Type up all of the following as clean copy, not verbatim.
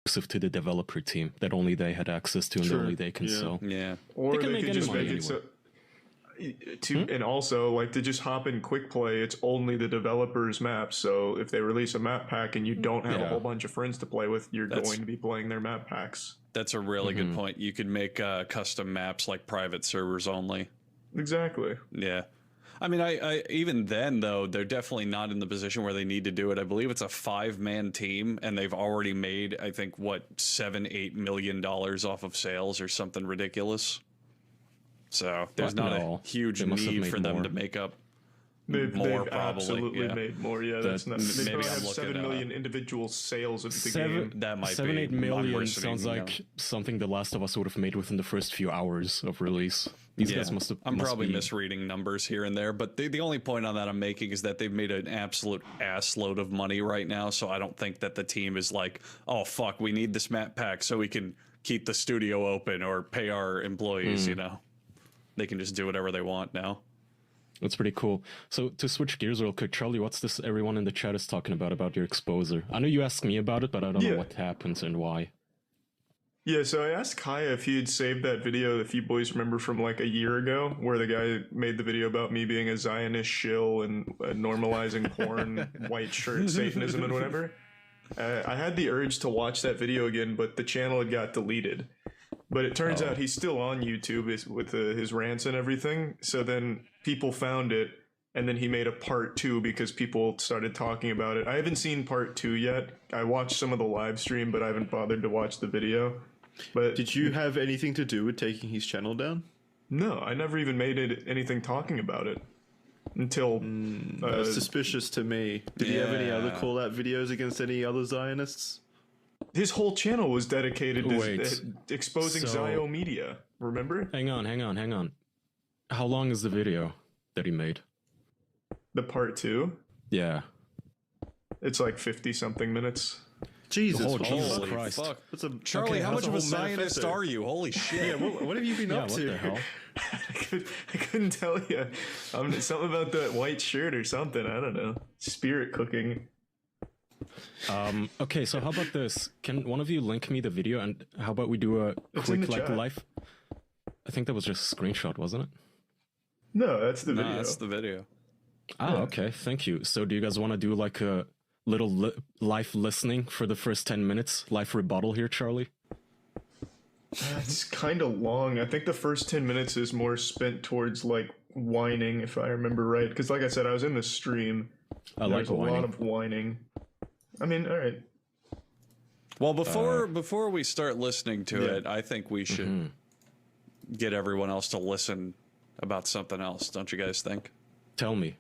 exclusive to the developer team that only they had access to and only they can sell. Yeah. Or they could just make anyway. it so and also like to just hop in quick play, it's only the developer's map. So if they release a map pack and you don't have a whole bunch of friends to play with, you're going to be playing their map packs. That's a really good point. You could make custom maps like private servers only. Exactly. Yeah. I mean, I even then, though, they're definitely not in the position where they need to do it. I believe it's a 5-man team, and they've already made, I think, what, $7-8 million off of sales or something ridiculous. So there's not a huge need for them to make up They've probably. absolutely made more. Yeah, that's not. They maybe probably I'm have looking 7 million individual sales of the game. That might 7, be 8 million worsening, sounds like something The Last of Us would have made within the first few hours of release. These guys must have. I'm probably misreading numbers here and there, but the only point on that I'm making is that they've made an absolute ass load of money right now. So I don't think that the team is like, oh fuck, we need this map pack so we can keep the studio open or pay our employees. You know, they can just do whatever they want now. That's pretty cool. So to switch gears real quick, Charlie, what's this everyone in the chat is talking about your exposure? I know you asked me about it, but I don't know what happened and why. Yeah, so I asked Kaya if he had saved that video, if you boys remember from like a year ago, where the guy made the video about me being a Zionist shill and normalizing porn, white shirt, Satanism and whatever. I had the urge to watch that video again, but the channel had got deleted. But it turns out he's still on YouTube with his rants and everything. So then people found it, and then he made a part 2 because people started talking about it. I haven't seen part 2 yet. I watched some of the live stream, but I haven't bothered to watch the video. But did you have anything to do with taking his channel down? No, I never even made anything talking about it until that's suspicious to me. Did he have any other call-out videos against any other Zionists? His whole channel was dedicated to exposing Zio Media. Remember? Hang on. How long is the video that he made? The part 2? Yeah. It's like 50-something minutes. Jesus, Jesus Christ. Fuck. Charlie, how much of a Zionist are you? Holy shit. Yeah, what have you been up to? What the hell? I couldn't tell you. Something about that white shirt or something. I don't know. Spirit cooking. Okay, so how about this? Can one of you link me the video, and how about we do a quick live? I think that was just a screenshot, wasn't it? No, that's the video. No, that's the video. Okay, thank you. So do you guys want to do like a little live listening for the first 10 minutes, live rebuttal here, Charlie? It's kind of long. I think the first 10 minutes is more spent towards like whining, if I remember right. Because like I said, I was in the stream. There's a lot of whining. I mean, all right. Well, before we start listening to it, I think we should get everyone else to listen about something else. Don't you guys think? Tell me.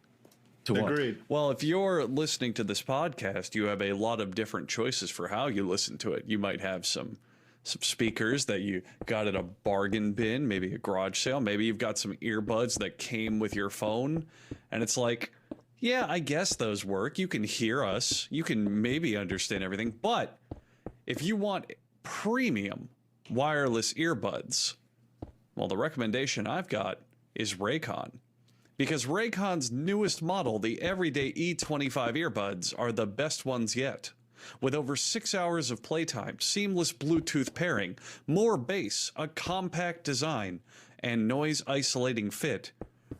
To Agreed. what? Well, if you're listening to this podcast, you have a lot of different choices for how you listen to it. You might have some speakers that you got at a bargain bin, maybe a garage sale. Maybe you've got some earbuds that came with your phone, and it's like, yeah, I guess those work. You can hear us. You can maybe understand everything. But if you want premium wireless earbuds, well, the recommendation I've got is Raycon. Because Raycon's newest model, the Everyday E25 earbuds, are the best ones yet. With over 6 hours of playtime, seamless Bluetooth pairing, more bass, a compact design, and noise-isolating fit,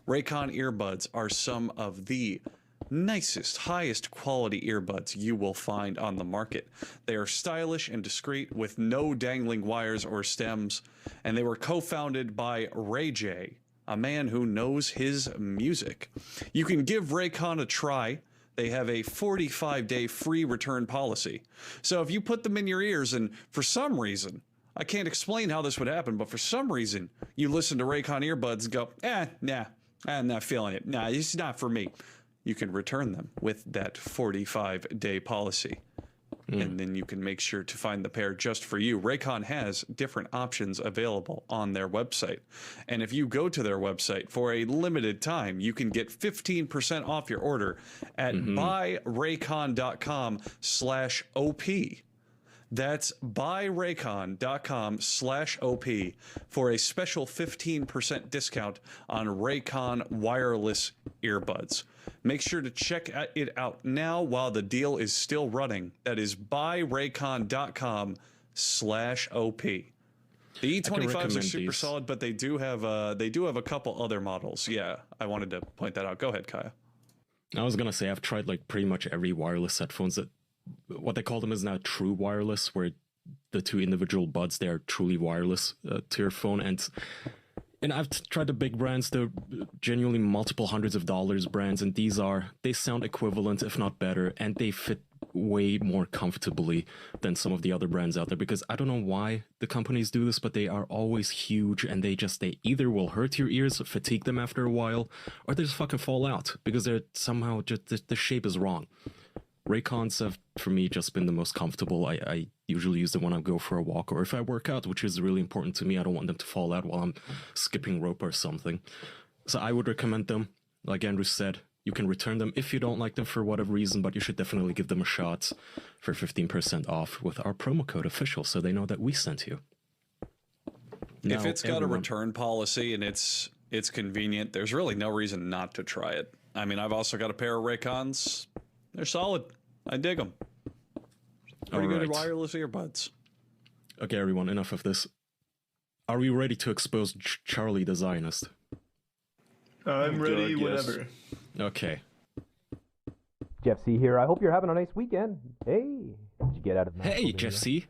Raycon earbuds are some of the nicest, highest quality earbuds you will find on the market. They are stylish and discreet with no dangling wires or stems, and they were co-founded by Ray J, a man who knows his music. You can give Raycon a try. They have a 45-day free return policy. So if you put them in your ears and for some reason, I can't explain how this would happen, but for some reason you listen to Raycon earbuds and go, nah, I'm not feeling it. Nah, it's not for me. You can return them with that 45-day policy. And then you can make sure to find the pair just for you. Raycon has different options available on their website. And if you go to their website for a limited time, you can get 15% off your order at buyraycon.com/OP. That's buyraycon.com/OP for a special 15% discount on Raycon wireless earbuds. Make sure to check it out now while the deal is still running. That is buyraycon.com E25/OP. The E25s are super these. solid, but they do have a couple other models. Yeah, I wanted to point that out. Go ahead, Kaya. I was gonna say I've tried like pretty much every wireless headphones that what they call them is now true wireless, where the two individual buds they are truly wireless to your phone, and I've tried the big brands, the genuinely multiple hundreds of dollars brands, and they sound equivalent if not better, and they fit way more comfortably than some of the other brands out there, because I don't know why the companies do this, but they are always huge, and they either will hurt your ears, fatigue them after a while, or they just fucking fall out because they're somehow just the shape is wrong. Raycons have for me just been the most comfortable. I usually use them when I go for a walk or if I work out, which is really important to me. I don't want them to fall out while I'm skipping rope or something, so I would recommend them. Like Andrew said, you can return them if you don't like them for whatever reason, but you should definitely give them a shot for 15% off with our promo code official, so they know that we sent you. If it's got a return policy and it's convenient, there's really no reason not to try it. I mean, I've also got a pair of Raycons. They're solid. I dig them. Pretty good wireless earbuds. Okay, everyone, enough of this. Are we ready to expose Charlie the Zionist? I'm ready whenever. Okay. Jeff C here. I hope you're having a nice weekend. Hey, did you get out of the Hey, Jeff C.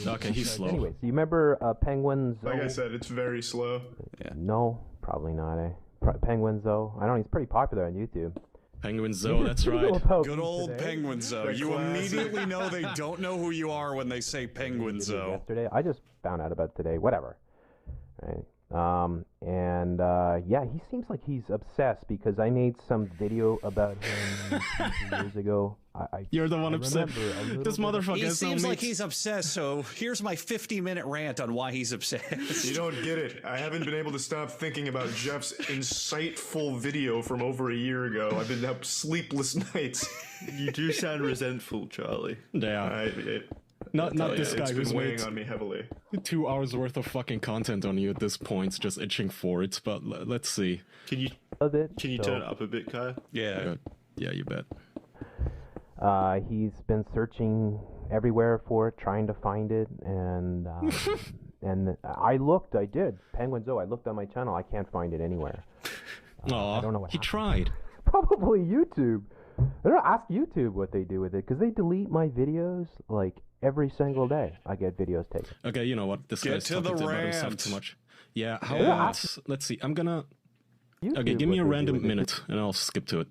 Okay, he's slow. Anyway, so you remember Penguin Zoo? Like I said, it's very slow. Yeah. No, probably not, eh? Penguin Zoo. I don't know, he's pretty popular on YouTube. Penguin Zoo, that's right. Good old Penguin Zoo. You immediately know they don't know who you are when they say Penguin Zoo. Yesterday, I just found out about today. Whatever. Right. Yeah, he seems like he's obsessed because I made some video about him 2 years ago. You're the one upset. This motherfucker. He seems like he's obsessed. So here's my 50-minute rant on why he's obsessed. You don't get it. I haven't been able to stop thinking about Jeff's insightful video from over a year ago. I've been up sleepless nights. You do sound resentful, Charlie. Yeah. Not this guy who's weighing on me heavily. 2 hours worth of fucking content on you at this point, just itching for it. But let's see. Can you turn it up a bit, Kai? Yeah. Yeah, you bet. He's been searching everywhere for it, trying to find it, and I did. Penguin Zoo. I looked on my channel. I can't find it anywhere. Aw, I don't know what he happened. tried. Probably YouTube. I don't know, ask YouTube what they do with it, because they delete my videos like every single day. I get videos taken. Okay, you know what? This guy's talking about himself too much. Yeah, how about, let's see. I'm gonna... Okay, give me a random minute, and I'll skip to it.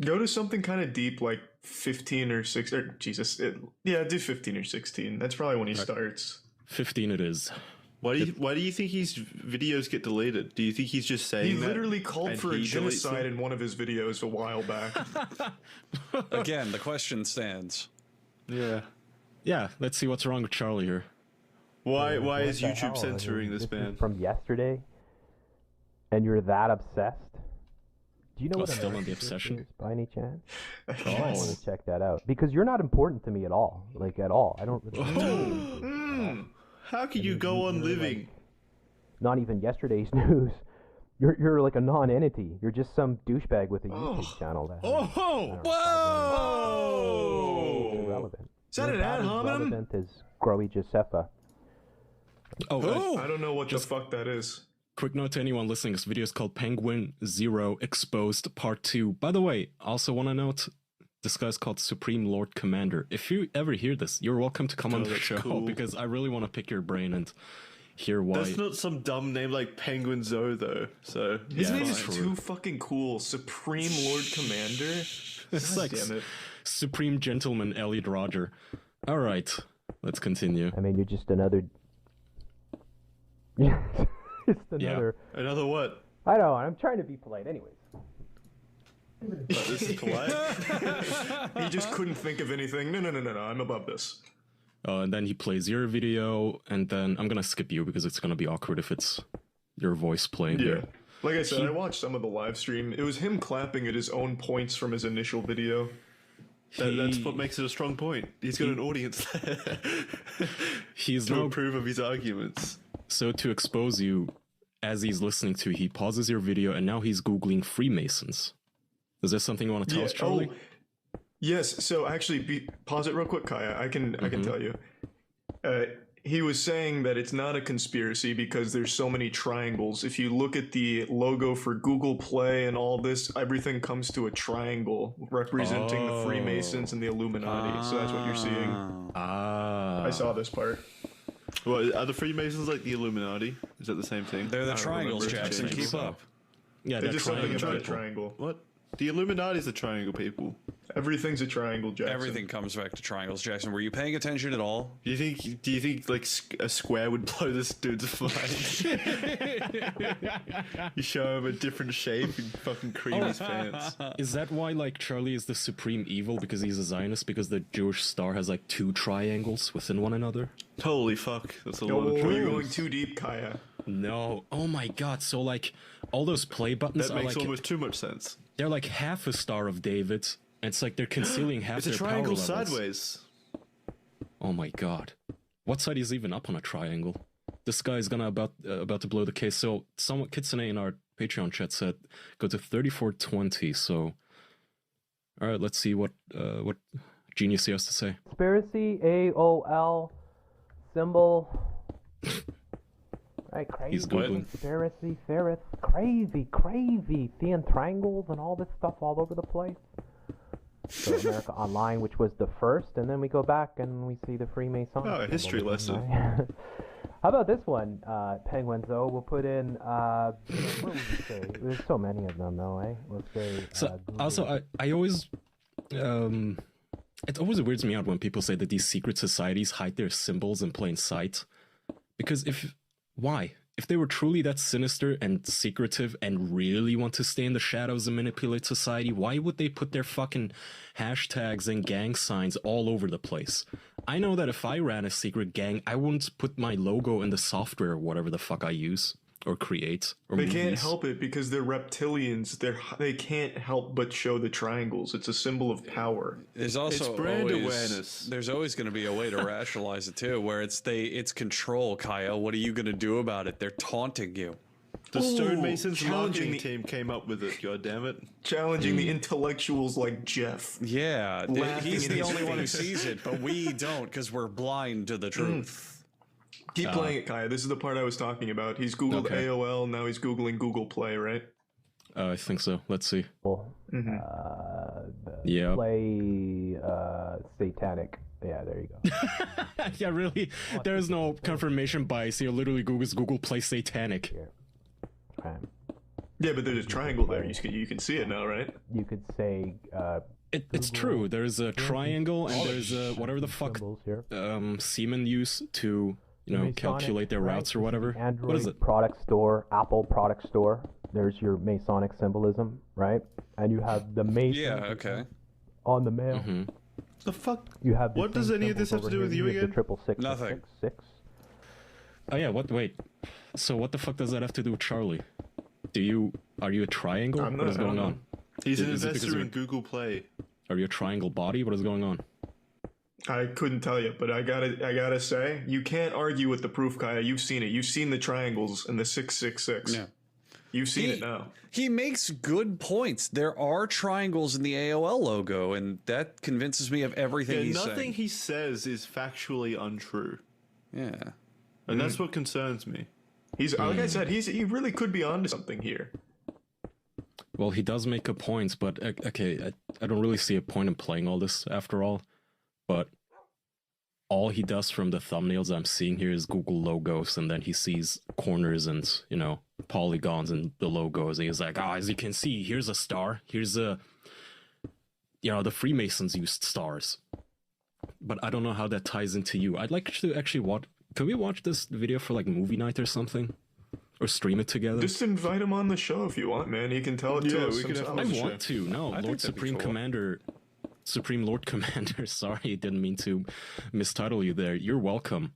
Go to something kind of deep, like 15 or 6, or Jesus, do 15 or 16. That's probably when he starts. 15 it is. Why do you think his videos get deleted? Do you think he's just saying he literally called for a genocide in one of his videos a while back? Again, the question stands. Yeah. Yeah, let's see what's wrong with Charlie here. Why is YouTube censoring this man? From yesterday, and you're that obsessed? Do you know what still on the obsession is, by any chance? I want to check that out because you're not important to me at all. Like at all. I don't. Really How can you go on living? Like, not even yesterday's news. You're like a non-entity. You're just some douchebag with a YouTube channel. Whoa! Irrelevant. Is that an ad hominem? Relevant as Growy Giuseppa. I don't know what the fuck that is. Quick note to anyone listening, this video is called Penguin Zero Exposed Part 2. By the way, also want to note, this guy's called Supreme Lord Commander. If you ever hear this, you're welcome to come on the show, because I really want to pick your brain and hear why. That's not some dumb name like Penguin Zoo, though. So his name is too fucking cool. Supreme Lord Commander. It's like Supreme Gentleman Elliot Roger. All right, let's continue. I mean, you're just another. Another what? I know. I'm trying to be polite, anyways. This is polite. He just couldn't think of anything. No. I'm above this. And then he plays your video, and then I'm gonna skip you because it's gonna be awkward if it's your voice playing here. Like I said, I watched some of the live stream. It was him clapping at his own points from his initial video. That's what makes it a strong point. He's got an audience there to approve of his arguments. So to expose you, as he's listening to, he pauses your video, and now he's Googling Freemasons. Is there something you want to tell us, Charlie? Yes. So actually, pause it real quick, Kaya. I can tell you. He was saying that it's not a conspiracy because there's so many triangles. If you look at the logo for Google Play and all this, everything comes to a triangle representing the Freemasons and the Illuminati. So that's what you're seeing. I saw this part. Well, are the Freemasons like the Illuminati? Is that the same thing? They're the triangles, Jackson. Keep up. Yeah, They just something about a triangle. triangle. What? The Illuminati is the triangle people. Everything's a triangle, Jackson. Everything comes back to triangles, Jackson. Were you paying attention at all? Do you think like a square would blow this dude's mind? You show him a different shape and fucking cream his pants. Is that why like Charlie is the supreme evil because he's a Zionist? Because the Jewish star has like two triangles within one another? Holy fuck, that's a lot of Oh, you're triangles. going too deep, Kaya. No. Oh my god. So like all those play buttons That are makes like almost too much sense. they're like half a Star of David. And it's like they're concealing half It's a their triangle power levels. sideways. Oh my god. What side is even up on a triangle? This guy is gonna about to blow the case. So someone Kitsune in our Patreon chat said go to 3420. So all right, let's see what Genius has to say. Conspiracy, AOL, symbol. Right, crazy. He's Googling. Conspiracy, Ferris, crazy. Seeing triangles and all this stuff all over the place. So America Online, which was the first, and then we go back and we see the Freemasons. Oh, a history lesson. Right? How about this one, Penguins? We'll put in. What would you say? There's so many of them, though, eh? Let's say. So also, I always, it always weirds me out when people say that these secret societies hide their symbols in plain sight. Because why? If they were truly that sinister and secretive and really want to stay in the shadows and manipulate society, why would they put their fucking hashtags and gang signs all over the place? I know that if I ran a secret gang, I wouldn't put my logo in the software or whatever the fuck I use or create. Or They movies. can't help it because they're reptilians. They can't help but show the triangles. It's a symbol of power. There's also It's brand always, awareness. There's always going to be a way to rationalize it too, where it's control, Kyle. What are you going to do about it? They're taunting you. The Stonemasons challenging marketing team came up with it, God damn it. Challenging the intellectuals like Jeff. Yeah, Laughing he's in the his only one who face. sees it, but we don't because we're blind to the truth. Keep playing it, Kaya. This is the part I was talking about. He's Googled Okay. AOL, now he's Googling Google Play, right? I think so. Let's see. Mm-hmm. Yeah. Play satanic. Yeah, there you go. Yeah, really. There is no confirmation bias here. Literally, Google Play Satanic. Here. Okay. Yeah, but there's a triangle there. You can see it now, right? You could say It's true. There's a triangle and there's a whatever the fuck symbols here. seamen use to Masonic, calculate their right? routes or This is whatever. the Android What is it? product store, Apple product store. There's your Masonic symbolism, right? And you have the Mason Yeah, okay. on the mail. Mm-hmm. The fuck? You have the What does same any of this have symbols to do over with here. you have again? The 666 Nothing. 666. Oh yeah. What? Wait. So what the fuck does that have to do with Charlie? Are you a triangle? I'm What is not- I going don't on? He's an Is it because investor you're- in Google Play. Are you a triangle body? What is going on? I couldn't tell you, but I gotta say, you can't argue with the proof, Kaya. You've seen it. You've seen the triangles and the 666. Yeah. You've seen it now. He makes good points. There are triangles in the AOL logo, and that convinces me of everything Yeah, he's nothing saying. he says is factually untrue. Yeah. And that's what concerns me. He's like I said, he really could be onto something here. Well, he does make a point, but okay, I don't really see a point in playing all this after all. But all he does from the thumbnails I'm seeing here is Google logos, and then he sees corners and, polygons and the logos. And he's like, as you can see, here's a star. Here's the Freemasons used stars. But I don't know how that ties into you. I'd like to actually watch. Can we watch this video for like movie night or something? Or stream it together? Just invite him on the show if you want, man. He can tell it Yeah, to us we could have himself. I Sure. want to. No, I think Lord that'd be Supreme cool. Commander, Supreme Lord Commander. Sorry, didn't mean to mistitle you there. You're welcome.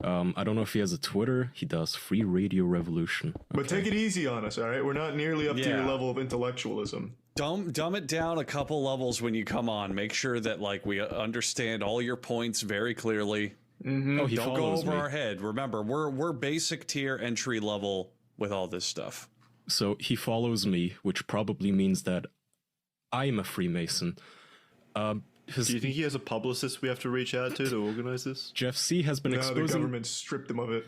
I don't know if he has a Twitter. He does. Free Radio Revolution. But take it easy on us, all right? We're not nearly up to your Yeah. level of intellectualism. Dumb it down a couple levels when you come on. Make sure that we understand all your points very clearly. Oh, he Don't go follows over me. our head. Remember, we're basic tier entry level with all this stuff. So he follows me, which probably means that I am a Freemason. Do you think he has a publicist we have to reach out to organize this? Jeff C has been No, exposing. the government stripped him of it.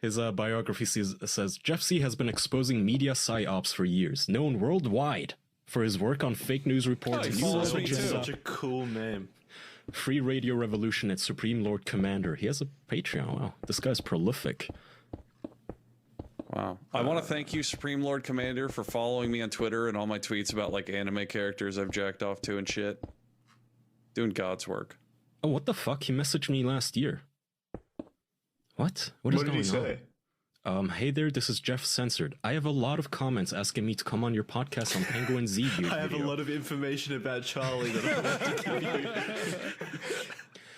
His biography says Jeff C has been exposing media psyops for years, known worldwide for his work on fake news reports, he New follows World me too. Agenda, Such a cool name. Free Radio Revolution, and Supreme Lord Commander. He has a Patreon. Wow, this guy's prolific. Wow. I want to thank you, Supreme Lord Commander, for following me on Twitter and all my tweets about like anime characters I've jacked off to and shit. Doing God's work. Oh, what the fuck? He messaged me last year. What? What What did he say? Hey there, this is Jeff Censored. I have a lot of comments asking me to come on your podcast on Penguin Z View. I have a lot of information about Charlie that I want to give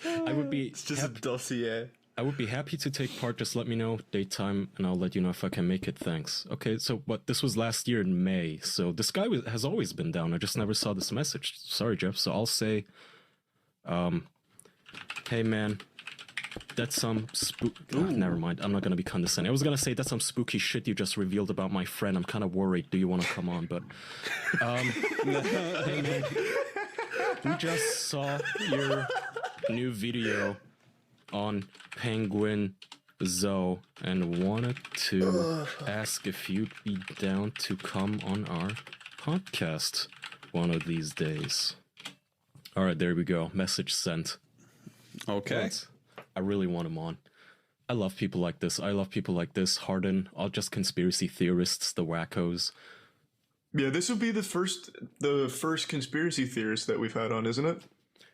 you. I would be. It's just a dossier. I would be happy to take part. Just let me know date time, and I'll let you know if I can make it. Thanks. Okay, so but this was last year in May. So this guy has always been down. I just never saw this message. Sorry, Jeff. So I'll say, hey man, that's some never mind. I'm not gonna be condescending. I was gonna say that's some spooky shit you just revealed about my friend. I'm kind of worried. Do you want to come on? But hey man, we just saw your new video on Penguin Zo and wanted to ask if you'd be down to come on our podcast one of these days. All right, there we go. Message sent. Okay. I really want him on. I love people like this. I love people like this. Harden, all just conspiracy theorists, the wackos. Yeah, this will be the first conspiracy theorist that we've had on, isn't it?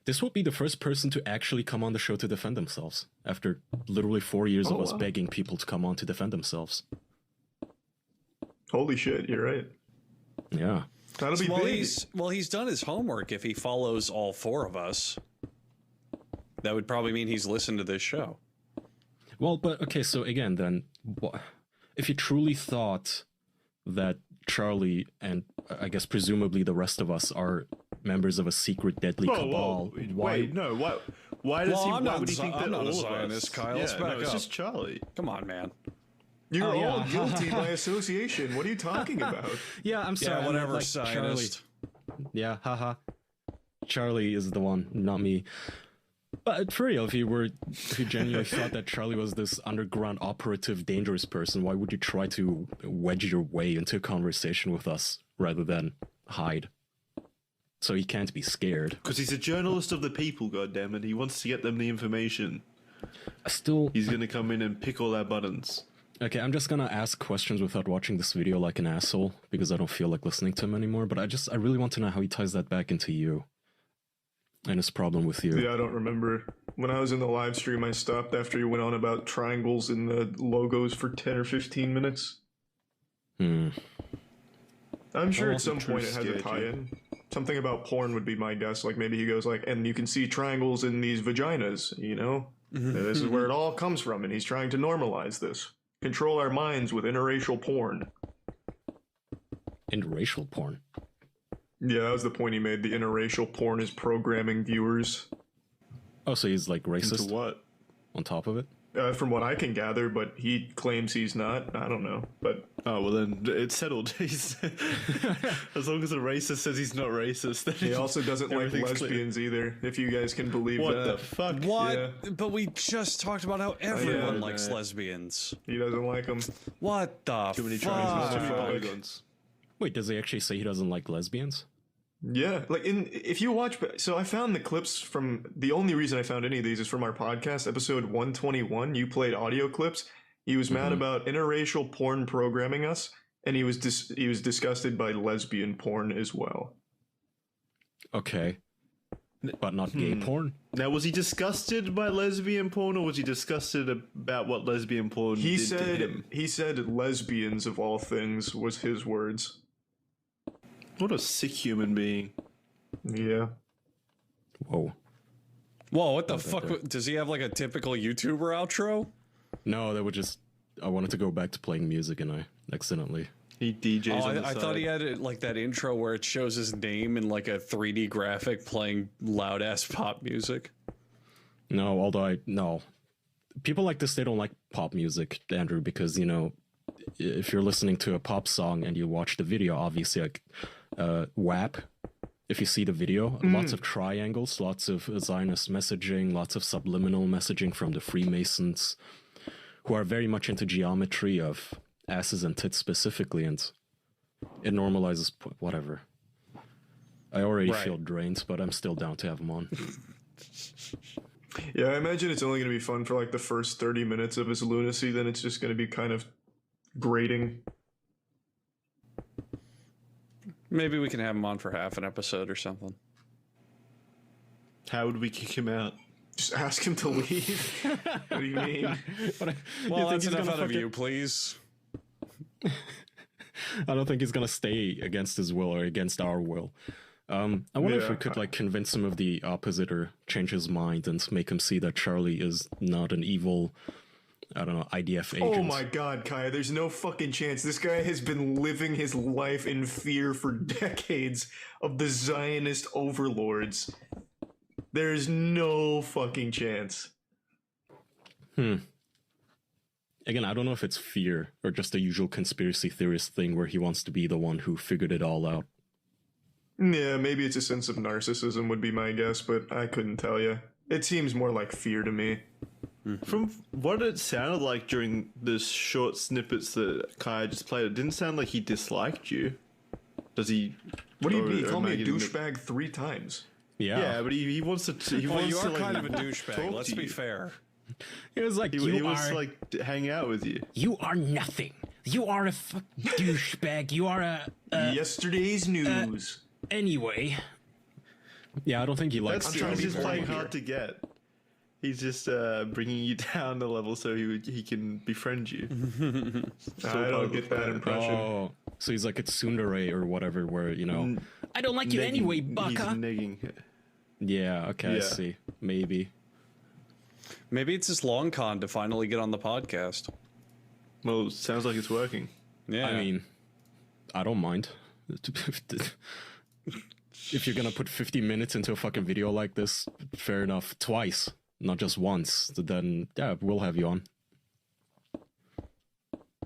This will be the first person to actually come on the show to defend themselves after literally 4 years of us begging people to come on to defend themselves. Holy shit, you're right. Yeah. That'll be big. He's done his homework if he follows all four of us. That would probably mean he's listened to this show. Well, but okay, so again, then, if you truly thought that Charlie and I guess presumably the rest of us are members of a secret deadly cabal, why does why would he think that I'm not all a of Zionist, us? Kyle. Let's back it's up. just Charlie. Come on, man. You're all guilty by association. What are you talking about? Yeah, I'm sorry. Yeah, whatever, like Zionist. Charlie. Yeah, haha. Charlie is the one, not me. But for real, if you genuinely thought that Charlie was this underground operative dangerous person, why would you try to wedge your way into a conversation with us rather than hide? So he can't be scared. Because he's a journalist of the people, goddammit. He wants to get them the information. He's going to come in and pick all our buttons. Okay, I'm just gonna ask questions without watching this video like an asshole, because I don't feel like listening to him anymore, but I really want to know how he ties that back into you. And his problem with you. Yeah, I don't remember. When I was in the live stream, I stopped after you went on about triangles in the logos for 10 or 15 minutes. I'm sure at some point it has a tie-in. Something about porn would be my guess. Like maybe he goes like, and you can see triangles in these vaginas, you know? This is where it all comes from, and he's trying to normalize this. Control our minds with interracial porn. Interracial porn? Yeah, that was the point he made. The interracial porn is programming viewers. Oh, so he's like racist? Into what? On top of it? From what I can gather, but he claims he's not. I don't know, but... Oh, well then, it's settled. He's as long as a racist says he's not racist, then he also doesn't like lesbians either, if you guys can believe what that. What the fuck? What? Yeah. But we just talked about how everyone likes lesbians. He doesn't like them. What the Too many fuck? too many polygons. Wait, does he actually say he doesn't like lesbians? Yeah, like if you watch, so I found the clips from, the only reason I found any of these is from our podcast, episode 121. You played audio clips. He was mad about interracial porn programming us, and he was disgusted by lesbian porn as well. Okay. But not gay porn? Now, was he disgusted by lesbian porn, or was he disgusted about what lesbian porn did to him? He said lesbians, of all things, was his words. What a sick human being. Yeah. Whoa. Whoa, what the fuck? Does he have like a typical YouTuber outro? No, that would just... I wanted to go back to playing music and I accidentally... He DJs on the I side. thought he had like that intro where it shows his name in like a 3D graphic playing loud ass pop music. No, although no. People like this, they don't like pop music, Andrew, because, you know, if you're listening to a pop song and you watch the video, obviously, like, WAP if you see the video. Lots of triangles, lots of Zionist messaging, lots of subliminal messaging from the Freemasons, who are very much into geometry of asses and tits specifically, and it normalizes whatever. I already feel drained, but I'm still down to have them on. Yeah, I imagine it's only going to be fun for like the first 30 minutes of his lunacy, then it's just going to be kind of grating. Maybe we can have him on for half an episode or something. How would we kick him out? Just ask him to leave. What do you mean? Well, that's enough out of you, please. I don't think he's gonna stay against his will or against our will. I wonder if we could like convince him of the opposite or change his mind and make him see that Charlie is not an evil, I don't know, IDF agent. Oh my god, Kaya, there's no fucking chance. This guy has been living his life in fear for decades of the Zionist overlords. There's no fucking chance. Again, I don't know if it's fear or just a usual conspiracy theorist thing where he wants to be the one who figured it all out. Yeah, maybe it's a sense of narcissism would be my guess, but I couldn't tell you. It seems more like fear to me. From what it sounded like during the short snippets that Kaya just played, it didn't sound like he disliked you. Does he? What do you mean? He called me a douchebag 3 times. Yeah, but he wants to. Well, you are kind of a douchebag. Let's be fair. It was like he wants to like hang out with you. You are nothing. You are a douchebag. You are a yesterday's news. Anyway. Yeah, I don't think he likes. He's just playing hard to get. He's just bringing you down a level so he can befriend you. I don't get that impression. Oh, so he's like a tsundere or whatever, where, you know, I don't like you anyway, baka. He's negging. Yeah, okay, I see. Maybe it's his long con to finally get on the podcast. Well, it sounds like it's working. Yeah. I mean, I don't mind. If you're gonna put 50 minutes into a fucking video like this, fair enough. Twice, not just once. Then, yeah, we'll have you on.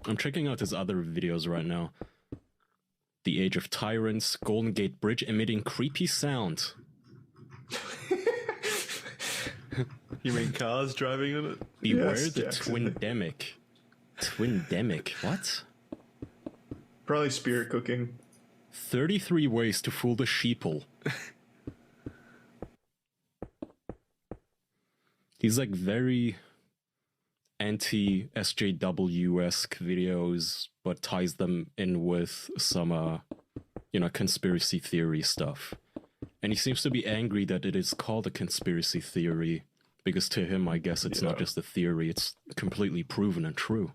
I'm checking out his other videos right now. The Age of Tyrants, Golden Gate Bridge emitting creepy sound. You mean cars driving on it? Beware the twindemic. Twindemic, what? Probably spirit cooking. 33 ways to fool the sheeple. He's like very anti-SJW-esque videos, but ties them in with some, conspiracy theory stuff. And he seems to be angry that it is called a conspiracy theory, because to him, I guess it's not just a theory, it's completely proven and true.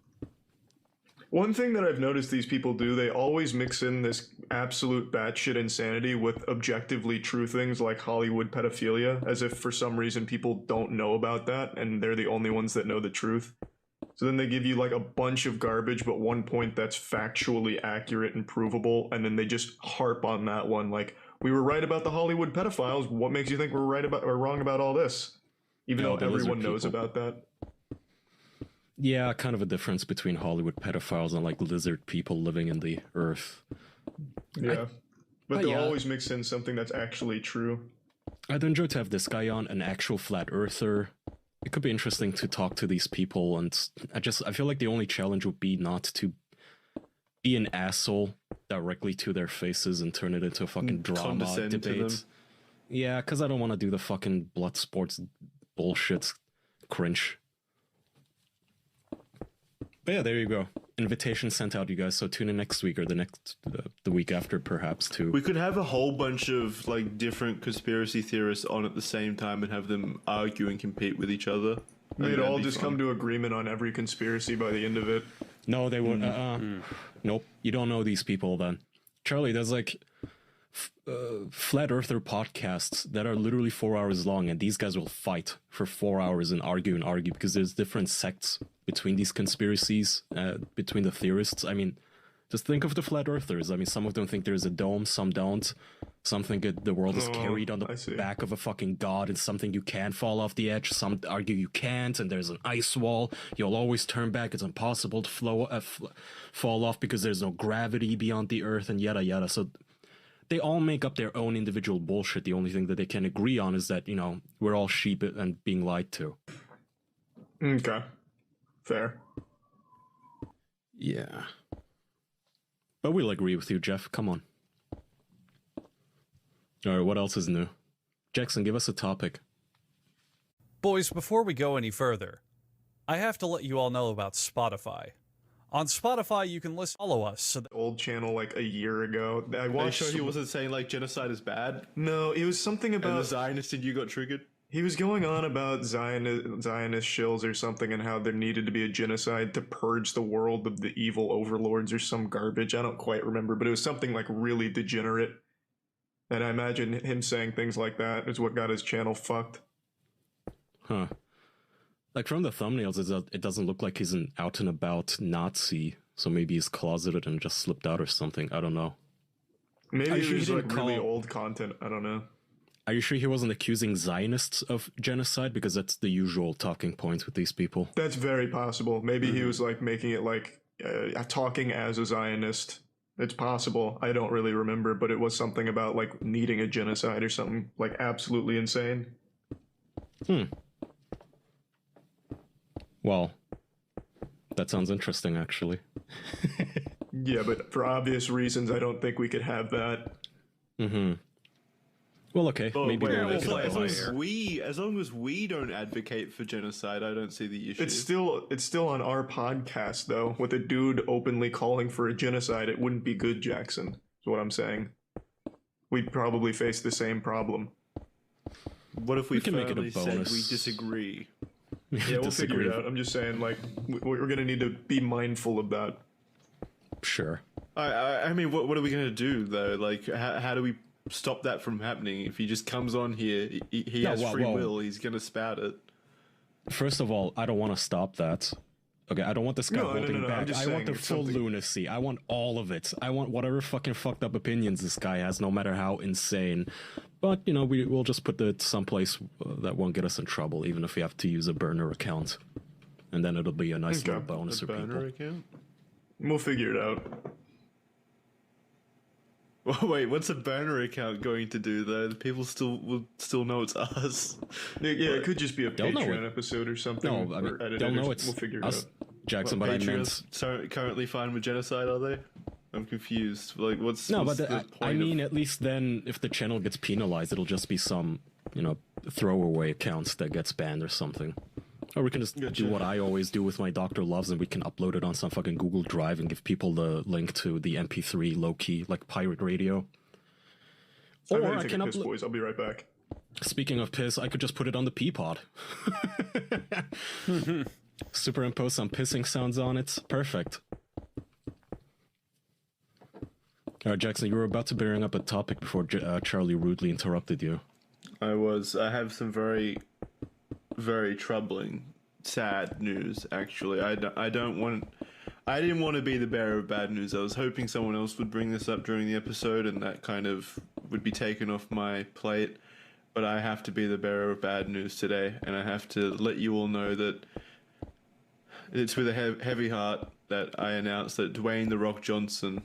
One thing that I've noticed these people do, they always mix in this absolute batshit insanity with objectively true things like Hollywood pedophilia, as if for some reason people don't know about that and they're the only ones that know the truth. So then they give you like a bunch of garbage, but one point that's factually accurate and provable, and then they just harp on that one like, we were right about the Hollywood pedophiles, what makes you think we're wrong about all this? Even though everyone knows about that. Yeah, kind of a difference between Hollywood pedophiles and like lizard people living in the earth. Yeah. But they'll always mix in something that's actually true. I'd enjoy to have this guy on, an actual flat earther. It could be interesting to talk to these people, and I feel like the only challenge would be not to be an asshole directly to their faces and turn it into a fucking drama debate. Yeah, because I don't want to do the fucking blood sports bullshit cringe. But yeah, there you go. Invitation sent out, you guys. So tune in next week or the week after, perhaps, too. We could have a whole bunch of like different conspiracy theorists on at the same time and have them argue and compete with each other. They'd all just come to agreement on every conspiracy by the end of it. No, they won't. Nope. You don't know these people then. Charlie, there's like flat earther podcasts that are literally 4 hours long, and these guys will fight for 4 hours and argue because there's different sects between these conspiracies, between the theorists. I mean, just think of the flat earthers. I mean, some of them think there's a dome, some don't. Some think the world is carried on the back of a fucking god and something you can fall off the edge. Some argue you can't, and there's an ice wall. You'll always turn back. It's impossible to fall off because there's no gravity beyond the earth, and yada yada. So they all make up their own individual bullshit. The only thing that they can agree on is that, you know, we're all sheep and being lied to. Okay. Fair. Yeah. But we'll agree with you, Jeff. Come on. Alright, what else is new? Jackson, give us a topic. Boys, before we go any further, I have to let you all know about Spotify. On Spotify, you can follow us. So Old channel like a year ago. I Are you watched. sure he wasn't saying like genocide is bad? No, it was something And the about. Zionist in you got triggered? He was going on about Zionist shills or something, and how there needed to be a genocide to purge the world of the evil overlords or some garbage. I don't quite remember, but it was something like really degenerate. And I imagine him saying things like that is what got his channel fucked. Huh. Like, from the thumbnails, it doesn't look like he's an out and about Nazi, so maybe he's closeted and just slipped out or something. I don't know. Maybe Are you it sure he was didn't like really call- old content. I don't know. Are you sure he wasn't accusing Zionists of genocide? Because that's the usual talking point with these people. That's very possible. Maybe he was like making it like talking as a Zionist. It's possible. I don't really remember, but it was something about like needing a genocide or something like absolutely insane. Well, that sounds interesting, actually. Yeah, but for obvious reasons, I don't think we could have that. Well, okay, maybe Wait, we'll make it well, up as later. long as we don't advocate for genocide, I don't see the issue. It's still on our podcast though, with a dude openly calling for a genocide. It wouldn't be good, Jackson. Is what I'm saying. We'd probably face the same problem. What if we can make it a firmly said bonus. we disagree? Yeah, we'll figure it out. I'm just saying, like, we're gonna need to be mindful of that. Sure. I mean, what are we gonna do though? Like, how do we stop that from happening? If he just comes on here, he No, has well, free well- will. He's gonna spout it. First of all, I don't want to stop that. Okay, I don't want this guy No, no, holding no, I'm back. just I saying want the it's full something- lunacy. I want all of it. I want whatever fucking fucked up opinions this guy has, no matter how insane. But, you know, we'll just put it someplace that won't get us in trouble, even if we have to use a burner account. And then it'll be a nice Okay. little bonus A for burner people. account? We'll figure it out. Well, wait, what's a burner account going to do though? The people will still know it's us. Yeah, it could just be a They'll know Patreon it. episode or something. No, I mean, or edited they'll or know something. it's We'll figure it us, out. Jackson, but I meant... Patreons currently fine with genocide, are they? I'm confused. Like, what's No, what's but the point I of- mean, at least then, if the channel gets penalized, it'll just be some, you know, throwaway accounts that gets banned or something. Or we can just Gotcha. do what I always do with my Dr. Loves, and we can upload it on some fucking Google Drive and give people the link to the MP3 low-key, like pirate radio. I'm Or gonna I take can a piss, upload... boys. I'll be right back. Speaking of piss, I could just put it on the Peapod. Superimpose some pissing sounds on it. Perfect. Alright, Jackson, you were about to bring up a topic before Charlie rudely interrupted you. I have some very, very troubling, sad news. Actually, I didn't want to be the bearer of bad news. I was hoping someone else would bring this up during the episode, and that kind of would be taken off my plate. But I have to be the bearer of bad news today, and I have to let you all know that it's with a heavy heart that I announce that Dwayne "The Rock" Johnson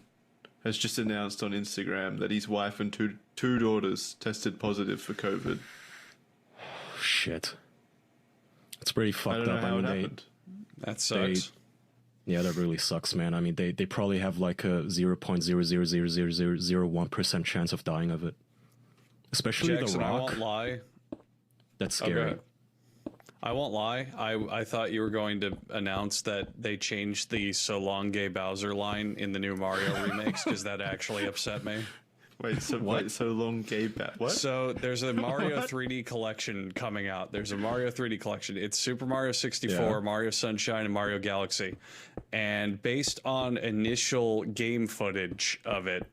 has just announced on Instagram that his wife and two daughters tested positive for COVID. Shit. It's pretty I fucked don't know up. how it they, happened. that sucks. yeah, that really sucks, man. I mean, they probably have like a 0.0000001% chance of dying of it. Especially Jackson, The I Rock. won't lie. That's scary. Okay. I won't lie. I thought you were going to announce that they changed the "So Long Gay Bowser" line in the new Mario remakes, because that actually upset me. Wait, so long gay bat. What? So there's a Mario 3D collection coming out. There's a Mario 3D collection. It's Super Mario 64, Yeah. Mario Sunshine, and Mario Galaxy. And based on initial game footage of it,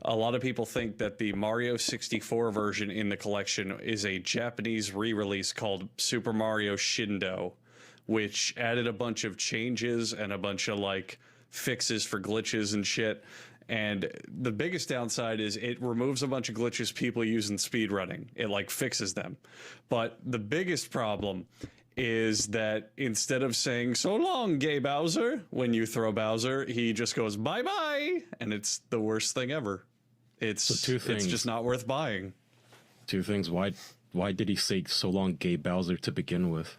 a lot of people think that the Mario 64 version in the collection is a Japanese re-release called Super Mario Shindo, which added a bunch of changes and a bunch of like fixes for glitches and shit. And the biggest downside is it removes a bunch of glitches people use in speedrunning. It like fixes them. But the biggest problem is that instead of saying "So long, gay Bowser," when you throw Bowser, he just goes "bye bye," and it's the worst thing ever. It's two it's things. just not worth buying. Two things. Why did he say so long, gay Bowser, to begin with?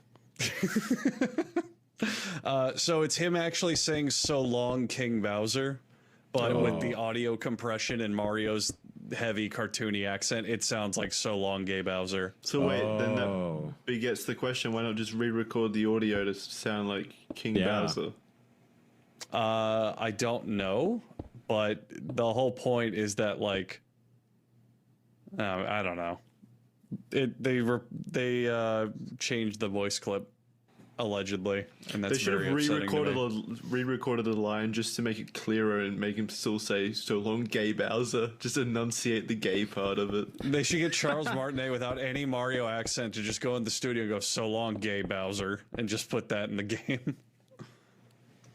So it's him actually saying "so long, King Bowser," but with the Oh. audio compression and Mario's heavy cartoony accent, it sounds like "so long, gay Bowser." So wait, then Oh. that begets the question: why not just re-record the audio to sound like King Yeah. Bowser? I don't know, but the whole point is that like, I don't know. They changed the voice clip allegedly, and that's They should very have upsetting to me. re-recorded the line just to make it clearer and make him still say "so long, gay Bowser." Just enunciate the gay part of it. They should get Charles Martinet without any Mario accent to just go in the studio and go "so long, gay Bowser" and just put that in the game.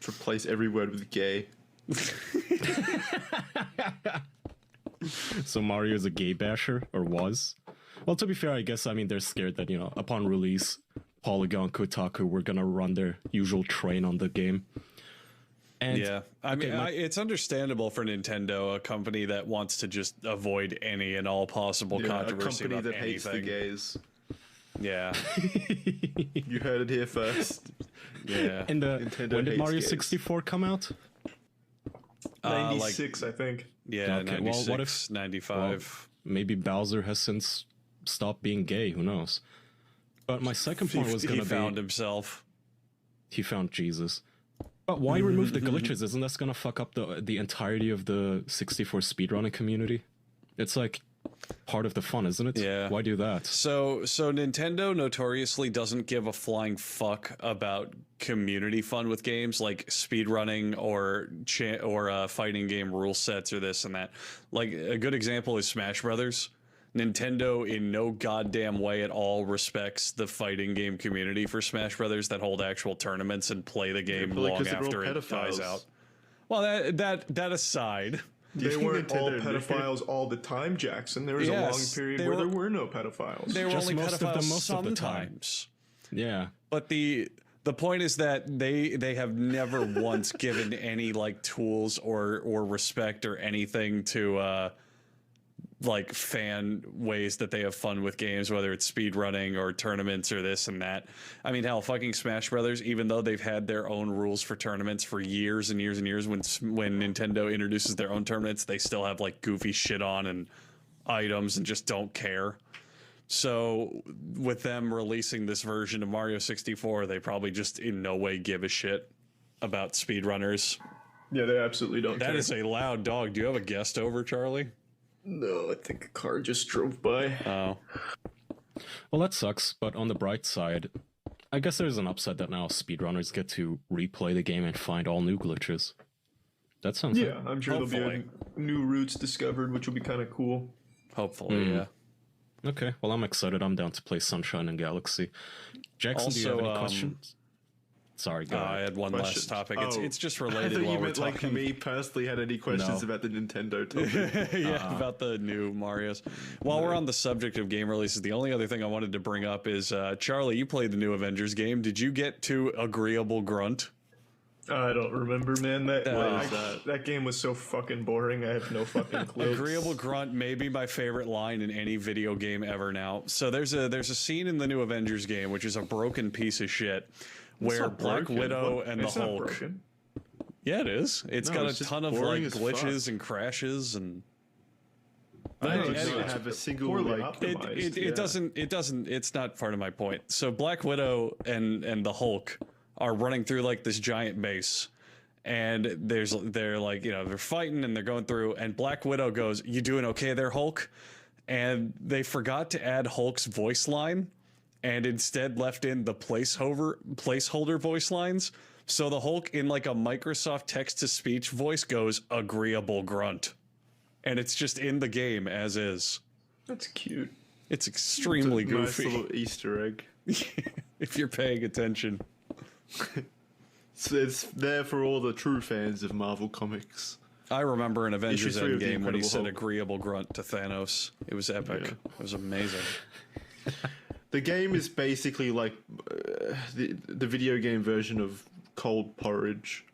Replace every word with "gay." So Mario's a gay basher, or was? Well, to be fair, I guess, I mean, they're scared that, upon release, Polygon, Kotaku were gonna run their usual train on the game. And Yeah, I mean, it's understandable for Nintendo, a company that wants to just avoid any and all possible Yeah, a controversy company about that hates the anything. gays. Yeah, You heard it here first. yeah. and Nintendo when did hates Mario gays. 64 come out? 96, I think. Yeah, Okay, well, 96, what if- 95. Maybe Bowser has since stopped being gay, who knows? But my second point was He gonna found be himself. he found Jesus. But why remove the glitches? Isn't that gonna fuck up the entirety of the 64 speedrunning community? It's like part of the fun, isn't it? Yeah. Why do that? So Nintendo notoriously doesn't give a flying fuck about community fun with games like speedrunning or fighting game rule sets or this and that. Like a good example is Smash Brothers. Nintendo in no goddamn way at all respects the fighting game community for Smash Brothers that hold actual tournaments and play the game probably long 'cause they're all after it dies pedophiles. out. Well, that aside, They think weren't all Nintendo knew? pedophiles all the time, Jackson. There was a long Yes, period they where were- there were no pedophiles. they were Just only most of them pedophiles most of the time. sometimes. Yeah. But the point is that they have never once given any like tools or respect or anything to like fan ways that they have fun with games, whether it's speed running or tournaments or this and that. I mean, hell, fucking Smash Brothers, even though they've had their own rules for tournaments for years and years and years, when Nintendo introduces their own tournaments, they still have like goofy shit on and items and just don't care. So with them releasing this version of Mario 64, they probably just in no way give a shit about speedrunners. Yeah, they absolutely don't That care. is a loud dog. Do you have a guest over, Charlie? No, I think a car just drove by. Oh. Well, that sucks, but on the bright side, I guess there's an upside that now speedrunners get to replay the game and find all new glitches. That sounds Yeah, I'm sure there'll Hopefully. be new routes discovered, which will be kind of cool. Hopefully, yeah. okay. Well, I'm excited. I'm down to play Sunshine and Galaxy. Jackson, do you have Also, any questions? Sorry, go I ahead. had one Questions. last topic. It's just I related thought while you we're meant talking. like me personally had any questions No. about the Nintendo topic. Yeah, about the new Marios. While we're on the subject of game releases, the only other thing I wanted to bring up is Charlie, you played the new Avengers game. Did you get to Agreeable Grunt? I don't remember, man. What is that? That game was so fucking boring. I have no fucking clue. Agreeable Grunt may be my favorite line in any video game ever now. So there's a scene in the new Avengers game which is a broken piece of shit where not Black broken. Widow What? and the It's not Hulk. broken. Yeah, it is. It's No, got it's a just ton of boring like as glitches fuck. and crashes and I No, did it's- not anyway. have a single Poorly like. optimized. it doesn't it's not part of my point. So Black Widow and the Hulk are running through like this giant base, and they're like, they're fighting and they're going through, and Black Widow goes, "You doing okay there, Hulk?" And they forgot to add Hulk's voice line and instead left in the placeholder voice lines. So the Hulk in like a Microsoft text to speech voice goes Agreeable Grunt. And it's just in the game as is. That's cute. It's extremely Nice goofy little Easter egg. if you're paying attention. So it's there for all the true fans of Marvel Comics. I remember in Avengers Issue 3 of the Endgame when he Incredible said Hulk. Agreeable Grunt to Thanos. It was epic. Yeah. It was amazing. The game is basically like the video game version of cold porridge.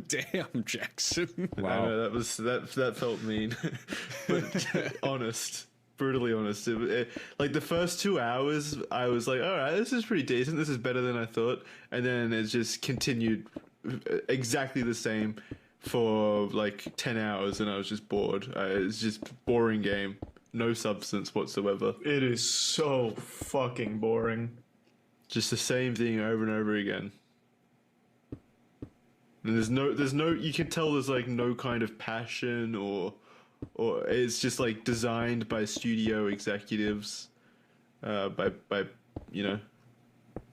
Damn, Jackson. I know that felt mean, but honest, brutally honest. Like the first 2 hours, I was like, all right, this is pretty decent. This is better than I thought, and then it just continued exactly the same for like 10 hours, and I was just bored. It's just boring game, no substance whatsoever. It is so fucking boring. Just the same thing over and over again. And there's no, you can tell there's like no kind of passion or it's just like designed by studio executives, by you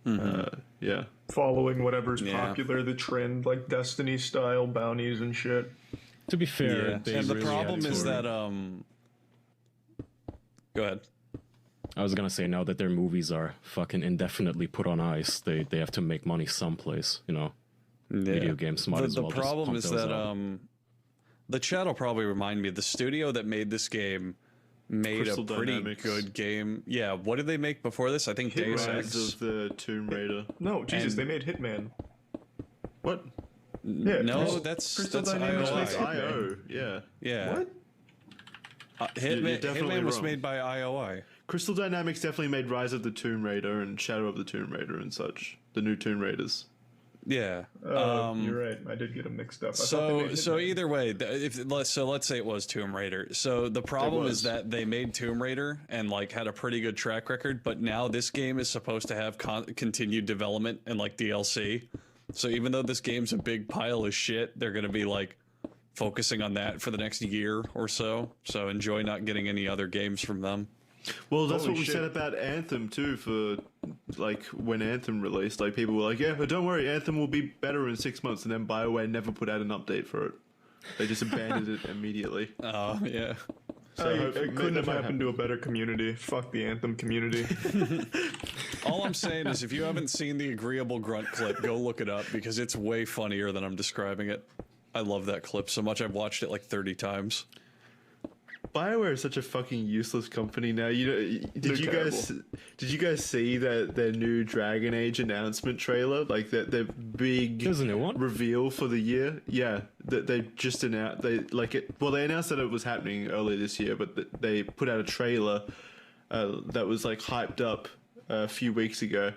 know, yeah. Following whatever's popular, the trend, like Destiny style bounties and shit. To be fair, Yeah. they And the really problem had is to- that go ahead. I was gonna say, now that their movies are fucking indefinitely put on ice, they have to make money someplace, you know. Video games might as well The just problem pump is those that out. the chat will probably remind me, the studio that made this game made Crystal a pretty Dynamics. good game. Yeah, what did they make before this? I think Deus Rise Ex. of the Tomb Raider. No, Jesus, And- they made Hitman. What? Yeah, No, that's Crystal that's Dynamics IOI. makes That's IO. Yeah. Yeah. What? Hitman, definitely Hitman was wrong. made by IOI. Crystal Dynamics definitely made Rise of the Tomb Raider and Shadow of the Tomb Raider and such. The new Tomb Raiders. Yeah. You're right. I did get them mixed up. I thought they made So Hitman. either way, let's say it was Tomb Raider. So the problem is was. that they made Tomb Raider and like had a pretty good track record, but now this game is supposed to have continued development and like DLC. So even though this game's a big pile of shit, they're gonna be like focusing on that for the next year or so. So enjoy not getting any other games from them. Well, that's Holy what we shit. said about Anthem too. For like when Anthem released, like people were like, "Yeah, but don't worry, Anthem will be better in 6 months." And then BioWare never put out an update for it. They just abandoned it immediately. Oh yeah. So It couldn't have happened to a better community. Fuck the Anthem community. All I'm saying is, if you haven't seen the Agreeable Grunt clip, go look it up because it's way funnier than I'm describing it. I love that clip so much. I've watched it like 30 times. BioWare is such a fucking useless company now. You know, did you guys see that their new Dragon Age announcement trailer? Like their big There's a new one? reveal for the year. Yeah, that they just announced. They announced that it was happening earlier this year, but they put out a trailer that was like hyped up a few weeks ago.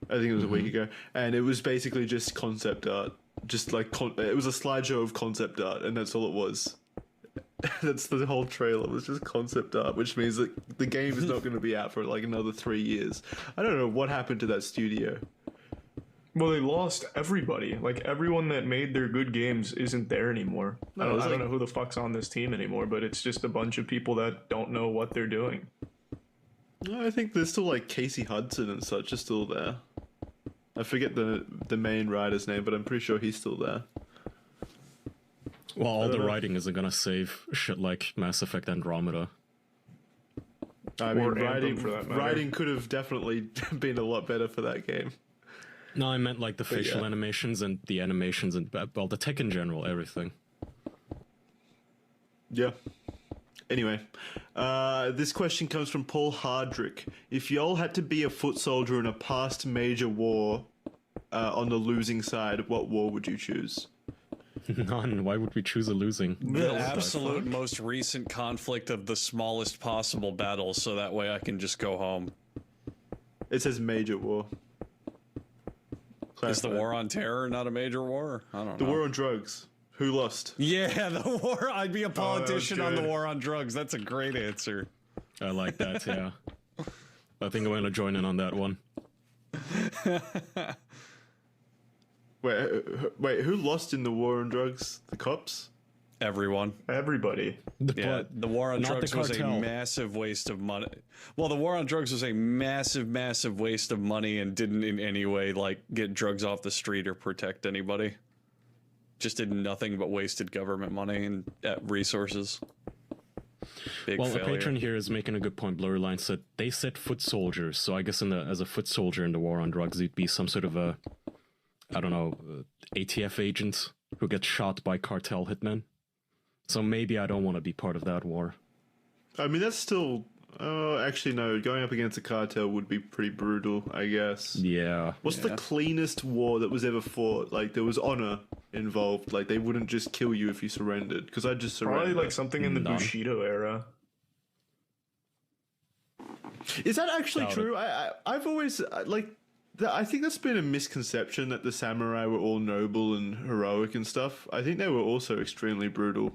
I think it was a week ago, and it was basically just concept art. Just like it was a slideshow of concept art, and that's all it was. That's the whole trailer, was just concept art, which means that the game is not going to be out for like another 3 years. I don't know what happened to that studio. Well, they lost everybody. Like, everyone that made their good games isn't there anymore. I don't know who the fuck's on this team anymore, but it's just a bunch of people that don't know what they're doing. No, I think there's still like Casey Hudson and such are still there. I forget the main writer's name, but I'm pretty sure he's still there. Well, all the writing isn't gonna save shit like Mass Effect Andromeda. I mean, Or Anthem, for that matter. writing could have definitely been a lot better for that game. No, I meant like the facial yeah. animations and the animations and, well, the tech in general, everything. Yeah. Anyway, this question comes from Paul Hardrick. If y'all had to be a foot soldier in a past major war on the losing side, what war would you choose? None. Why would we choose a losing? The absolute most recent conflict of the smallest possible battle, so that way I can just go home. It says major war. Is the war on terror not a major war? I don't The know. war on drugs. Who lost? Yeah, the war. I'd be a politician on the good. war on drugs. That's a great answer. I like that, yeah. I think I'm gonna join in on that one. Wait, who lost in the war on drugs? The cops? Everyone. Everybody. Yeah, the war on not drugs the was a cartel. massive waste of money. Well, the war on drugs was a massive, massive waste of money and didn't in any way like get drugs off the street or protect anybody. Just did nothing but wasted government money and resources. Big Well, failure. a patron here is making a good point. Blurryline said they said foot soldiers, so I guess as a foot soldier in the war on drugs, you'd be some sort of a, I don't know, ATF agent who gets shot by cartel hitmen. So maybe I don't want to be part of that war. I mean, that's still Oh, actually, no. Going up against a cartel would be pretty brutal, I guess. Yeah. What's the cleanest war that was ever fought? Like, there was honor involved. Like, they wouldn't just kill you if you surrendered. Because I just surrendered. Probably like something in the Bushido era. Is that actually Doubt true? I've always, like... I think that's been a misconception that the samurai were all noble and heroic and stuff. I think they were also extremely brutal.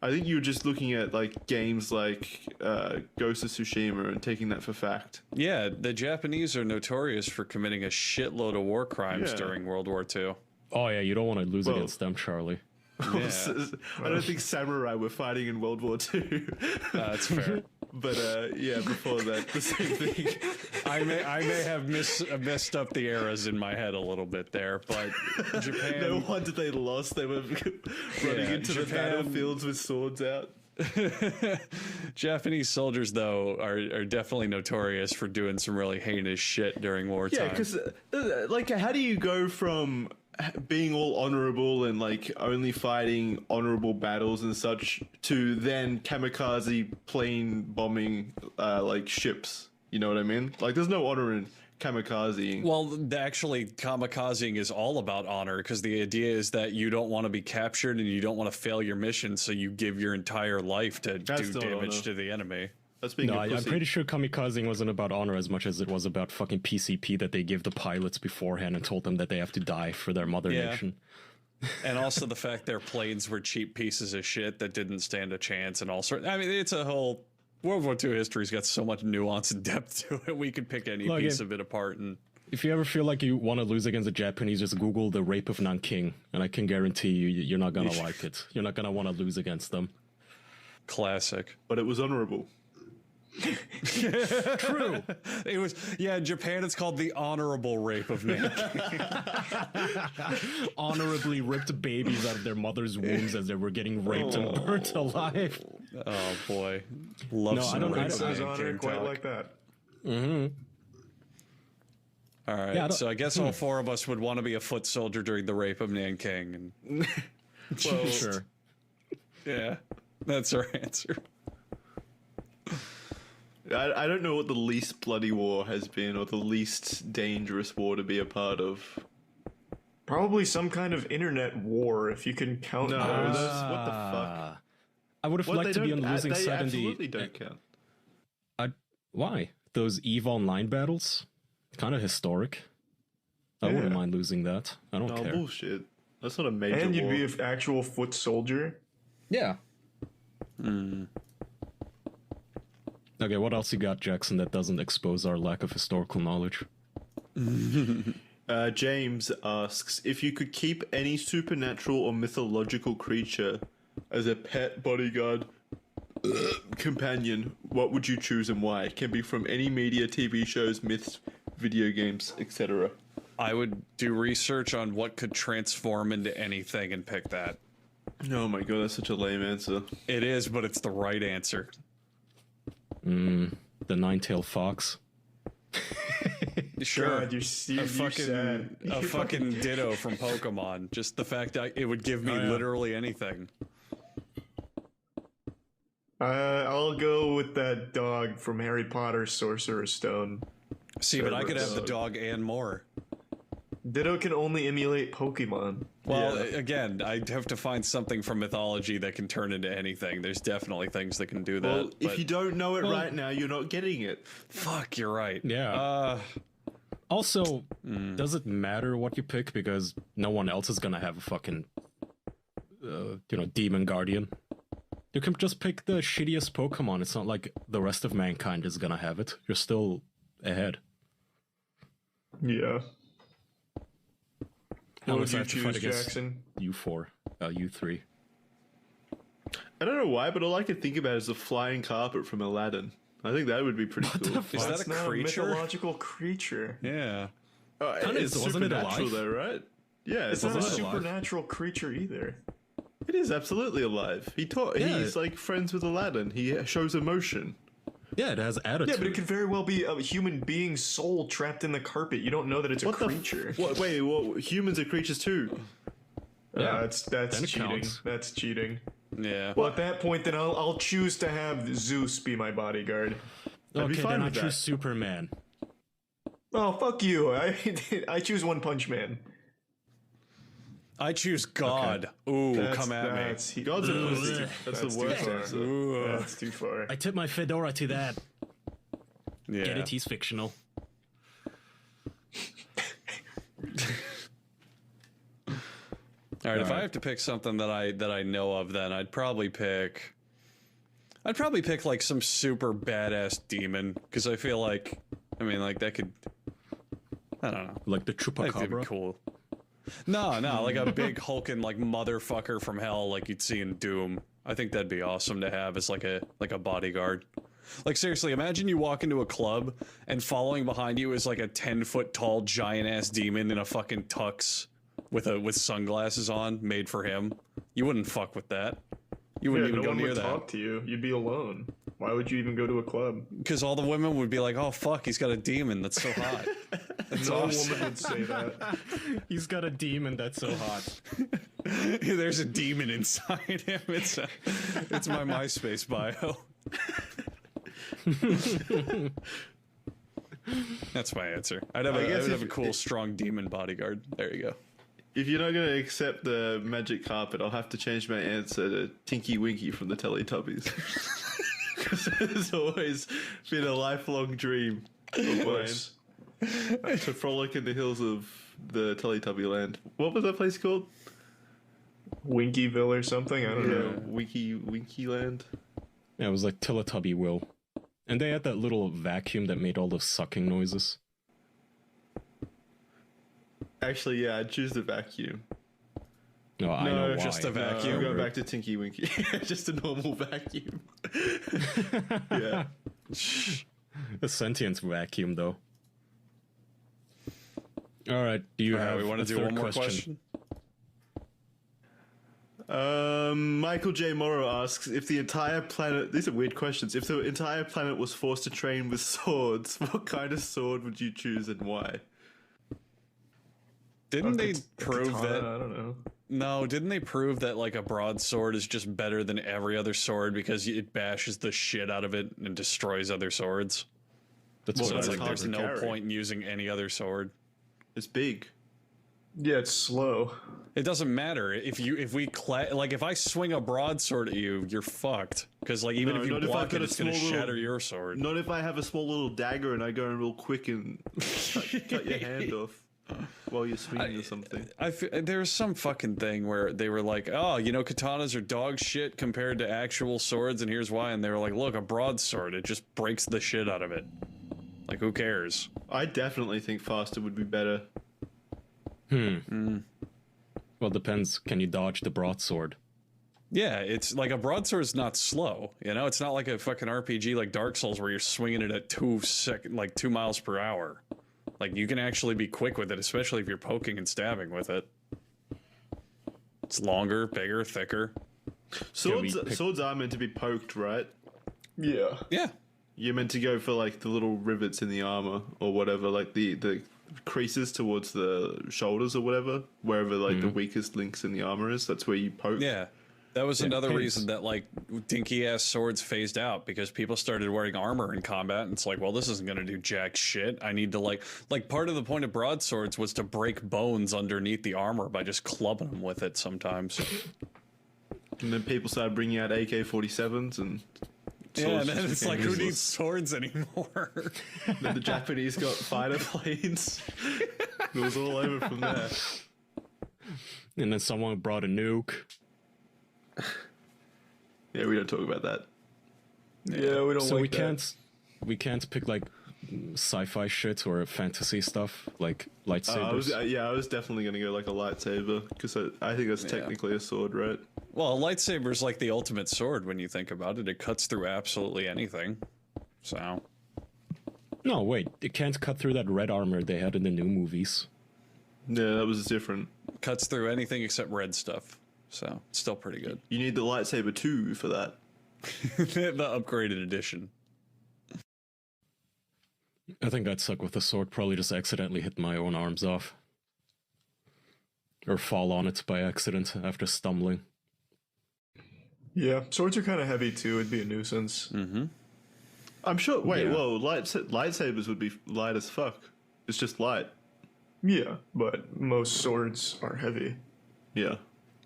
I think you were just looking at like games like Ghost of Tsushima and taking that for fact. Yeah, the Japanese are notorious for committing a shitload of war crimes during World War II. Oh yeah, you don't want to lose against them, Charlie. Yeah. I don't think samurai were fighting in World War II. That's fair. But yeah, before that, the same thing. I may have messed up the eras in my head a little bit there, but Japan. No wonder they lost. They were running into the battlefields with swords out. Japanese soldiers, though, are definitely notorious for doing some really heinous shit during wartime. Yeah, because like, how do you go from being all honorable and like only fighting honorable battles and such to then kamikaze plane bombing like ships? You know what I mean? Like, there's no honor in kamikazing. Well, actually, kamikazing is all about honor, because the idea is that you don't want to be captured and you don't want to fail your mission, so you give your entire life to do damage to the enemy. That's being I'm pretty sure kamikazing wasn't about honor as much as it was about fucking PCP that they give the pilots beforehand and told them that they have to die for their mother nation. And also the fact their planes were cheap pieces of shit that didn't stand a chance and all sorts. I mean, it's a whole... World War II history's got so much nuance and depth to it. We could pick any piece of it apart. And if you ever feel like you want to lose against the Japanese, just Google the rape of Nanking, and I can guarantee you're not gonna like it. You're not gonna want to lose against them. Classic. But it was honorable. True. It was, in Japan it's called the honorable rape of Nanking. Honorably ripped babies out of their mother's wombs as they were getting raped and burnt alive. Oh boy. Love some rape of Nanking quite talk. like that. All right, so I guess all four of us would want to be a foot soldier during the rape of Nanking. And Well, sure. yeah, that's our answer. I don't know what the least bloody war has been or the least dangerous war to be a part of. Probably some kind of internet war, if you can count those. What the fuck? I would have liked to be on the losing side in the... absolutely don't count. Why? Those EVE Online battles? Kind of historic. I wouldn't mind losing that. I don't care. Bullshit. That's not a major And you'd war. be an actual foot soldier. Yeah. Okay, what else you got, Jackson, that doesn't expose our lack of historical knowledge? James asks, if you could keep any supernatural or mythological creature as a pet, bodyguard, companion, what would you choose and why? It can be from any media, TV shows, myths, video games, etc. I would do research on what could transform into anything and pick that. Oh my god, that's such a lame answer. It is, but it's the right answer. The nine-tailed fox. Sure, God, you sad. a fucking Ditto from Pokemon. Just the fact that it would give me literally anything. I'll go with that dog from Harry Potter Sorcerer's Stone. See, but I could have the dog and more. Ditto can only emulate Pokemon. Well, again, I'd have to find something from mythology that can turn into anything. There's definitely things that can do that. Well, if you don't know it right now, you're not getting it. Fuck, you're right. Yeah. Also, does it matter what you pick? Because no one else is gonna have a fucking, demon guardian. You can just pick the shittiest Pokemon. It's not like the rest of mankind is gonna have it. You're still ahead. Yeah. What would Unless I you have to fight choose, against Jackson? U4, U3. I don't know why, but all I can think about is the flying carpet from Aladdin. I think that would be pretty cool. Is that That's a not creature? a mythological creature. Yeah. It's wasn't it supernatural alive? though, right? Yeah, It's not a alive. supernatural creature either. It is absolutely alive. He's like friends with Aladdin. He shows emotion. Yeah, it has attitude. Yeah, but it could very well be a human being's soul trapped in the carpet. You don't know that it's a creature. Wait, humans are creatures too. Yeah, That's then it cheating. counts. That's cheating. Yeah. Well, at that point, then I'll choose to have Zeus be my bodyguard. I'd be Okay, fine then I with that. choose Superman. Oh, fuck you! I choose One Punch Man. I choose God. Ooh, come at me. God's a pussy. That's the worst answer. Ooh. That's too far. I tip my fedora to that. Yeah. Get it? He's fictional. All right, if I have to pick something that I know of, then I'd probably pick like some super badass demon, because I feel like, I mean, like that could, I don't know, Like the I think that'd be chupacabra. cool. No, like a big hulking like motherfucker from hell, like you'd see in Doom. I think that'd be awesome to have as like a bodyguard. Like seriously, imagine you walk into a club and following behind you is like a 10-foot tall giant ass demon in a fucking tux with sunglasses on, made for him. You wouldn't fuck with that. You wouldn't even no go one near would that. talk to you. You'd be alone. Why would you even go to a club? Because all the women would be like, "Oh fuck, he's got a demon that's so hot." That's No awesome. woman would say that. He's got a demon that's so hot. There's a demon inside him. It's my MySpace bio. That's my answer. I'd have a cool, strong demon bodyguard. There you go. If you're not going to accept the magic carpet, I'll have to change my answer to Tinky Winky from the Teletubbies. Because it's always been a lifelong dream of mine to frolic in the hills of the Teletubby land. What was that place called? Winkyville or something? I don't know. Winky Land? Yeah, it was like Teletubby Will. And they had that little vacuum that made all the sucking noises. Actually, yeah, I'd choose the vacuum. No, I know why. just a vacuum. I'm going back to Tinky Winky. Just a normal vacuum. Yeah. A sentient vacuum, though. All right, do you have we want a to do third one more question? Michael J. Morrow asks, if the entire planet... These are weird questions. If the entire planet was forced to train with swords, what kind of sword would you choose and why? Didn't they prove katana, that? I don't know. No, didn't they prove that like a broadsword is just better than every other sword because it bashes the shit out of it and destroys other swords? That's Well, So what it's I like hard there's to no carry. point in using any other sword. It's big. Yeah, it's slow. It doesn't matter if I swing a broadsword at you, you're fucked. Because like even No, if you not if I've block got it, a it's gonna small little- shatter your sword. Not if I have a small little dagger and I go in real quick and cut your hand off while you're swinging or something. There's some fucking thing where they were like, oh, katanas are dog shit compared to actual swords, and here's why. And they were like, look, a broadsword, it just breaks the shit out of it. Like, who cares? I definitely think faster would be better. Well, depends. Can you dodge the broadsword? Yeah, it's like a broadsword is not slow. It's not like a fucking RPG like Dark Souls where you're swinging it at 2 miles per hour. Like you can actually be quick with it, especially if you're poking and stabbing with it. It's longer, bigger, thicker. Swords are meant to be poked, right? Yeah. Yeah. You're meant to go for like the little rivets in the armor or whatever, like the creases towards the shoulders or whatever, wherever like the weakest links in the armor is. That's where you poke. Yeah. That was another pins. reason that like dinky ass swords phased out, because people started wearing armor in combat, and it's like, well, this isn't going to do jack shit. I need to like part of the point of broadswords was to break bones underneath the armor by just clubbing them with it sometimes. And then people started bringing out AK-47s and Yeah, swords and then just it's became like, who useless. needs swords anymore? Then the Japanese got fighter planes. It was all over from there. And then someone brought a nuke. Yeah, we don't talk about that. Yeah, we don't So like we that. can't pick like sci-fi shit or fantasy stuff like lightsabers. I was definitely going to go like a lightsaber because I think that's technically a sword, right? Well, a lightsaber's like the ultimate sword when you think about it. It cuts through absolutely anything. So, No, wait, it can't cut through that red armor they had in the new movies. Yeah, that was different. cuts through anything except red stuff. So, it's still pretty good. You need the lightsaber 2 for that. The upgraded edition. I think I'd suck with the sword, probably just accidentally hit my own arms off. Or fall on it by accident after stumbling. Yeah, swords are kind of heavy too. It'd be a nuisance. I'm sure. Wait, Yeah. whoa! Lightsabers would be light as fuck. It's just light. Yeah, but most swords are heavy. Yeah.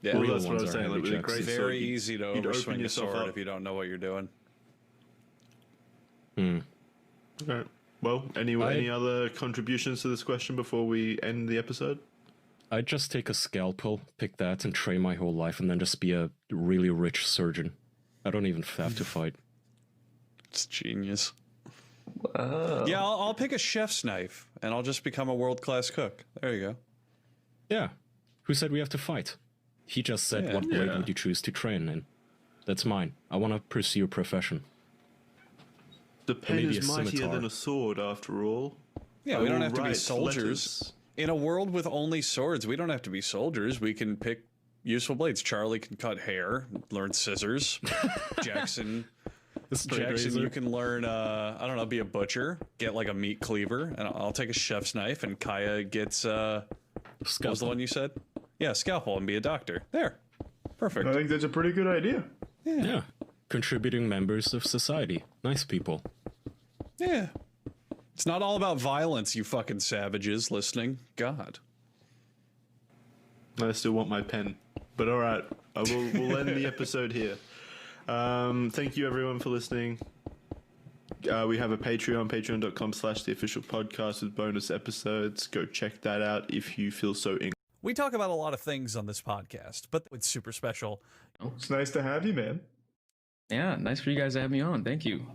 Yeah, Well, Real that's what I ones was are saying. Like heavy with a checks. great sword, very you'd- easy to you'd open overswing a yourself sword up. if you don't know what you're doing. Okay. Well, any other contributions to this question before we end the episode? I'd just take a scalpel, pick that, and train my whole life, and then just be a really rich surgeon. I don't even have to fight. It's genius. Wow. Yeah, I'll pick a chef's knife and I'll just become a world-class cook. There you go. Yeah. Who said we have to fight? He just said, Yeah. what blade Yeah. would you choose to train in? That's mine. I want to pursue a profession. The pen maybe is a mightier scimitar. than a sword, after all. Yeah, I we don't will have to be write soldiers. letters. In a world with only swords, we don't have to be soldiers. We can pick useful blades. Charlie can cut hair, learn scissors. Jackson, you can learn, I don't know, be a butcher, get like a meat cleaver, and I'll take a chef's knife, and Kaya gets, what was the one you said? Yeah, scalpel, and be a doctor. There. Perfect. I think that's a pretty good idea. Yeah. Contributing members of society. Nice people. Yeah. It's not all about violence, you fucking savages listening. God. I still want my pen. But all right, we'll end the episode here. Thank you, everyone, for listening. We have a Patreon, patreon.com/theofficialpodcast with bonus episodes. Go check that out if you feel so inclined. We talk about a lot of things on this podcast, but it's super special. It's nice to have you, man. Yeah, nice for you guys to have me on. Thank you.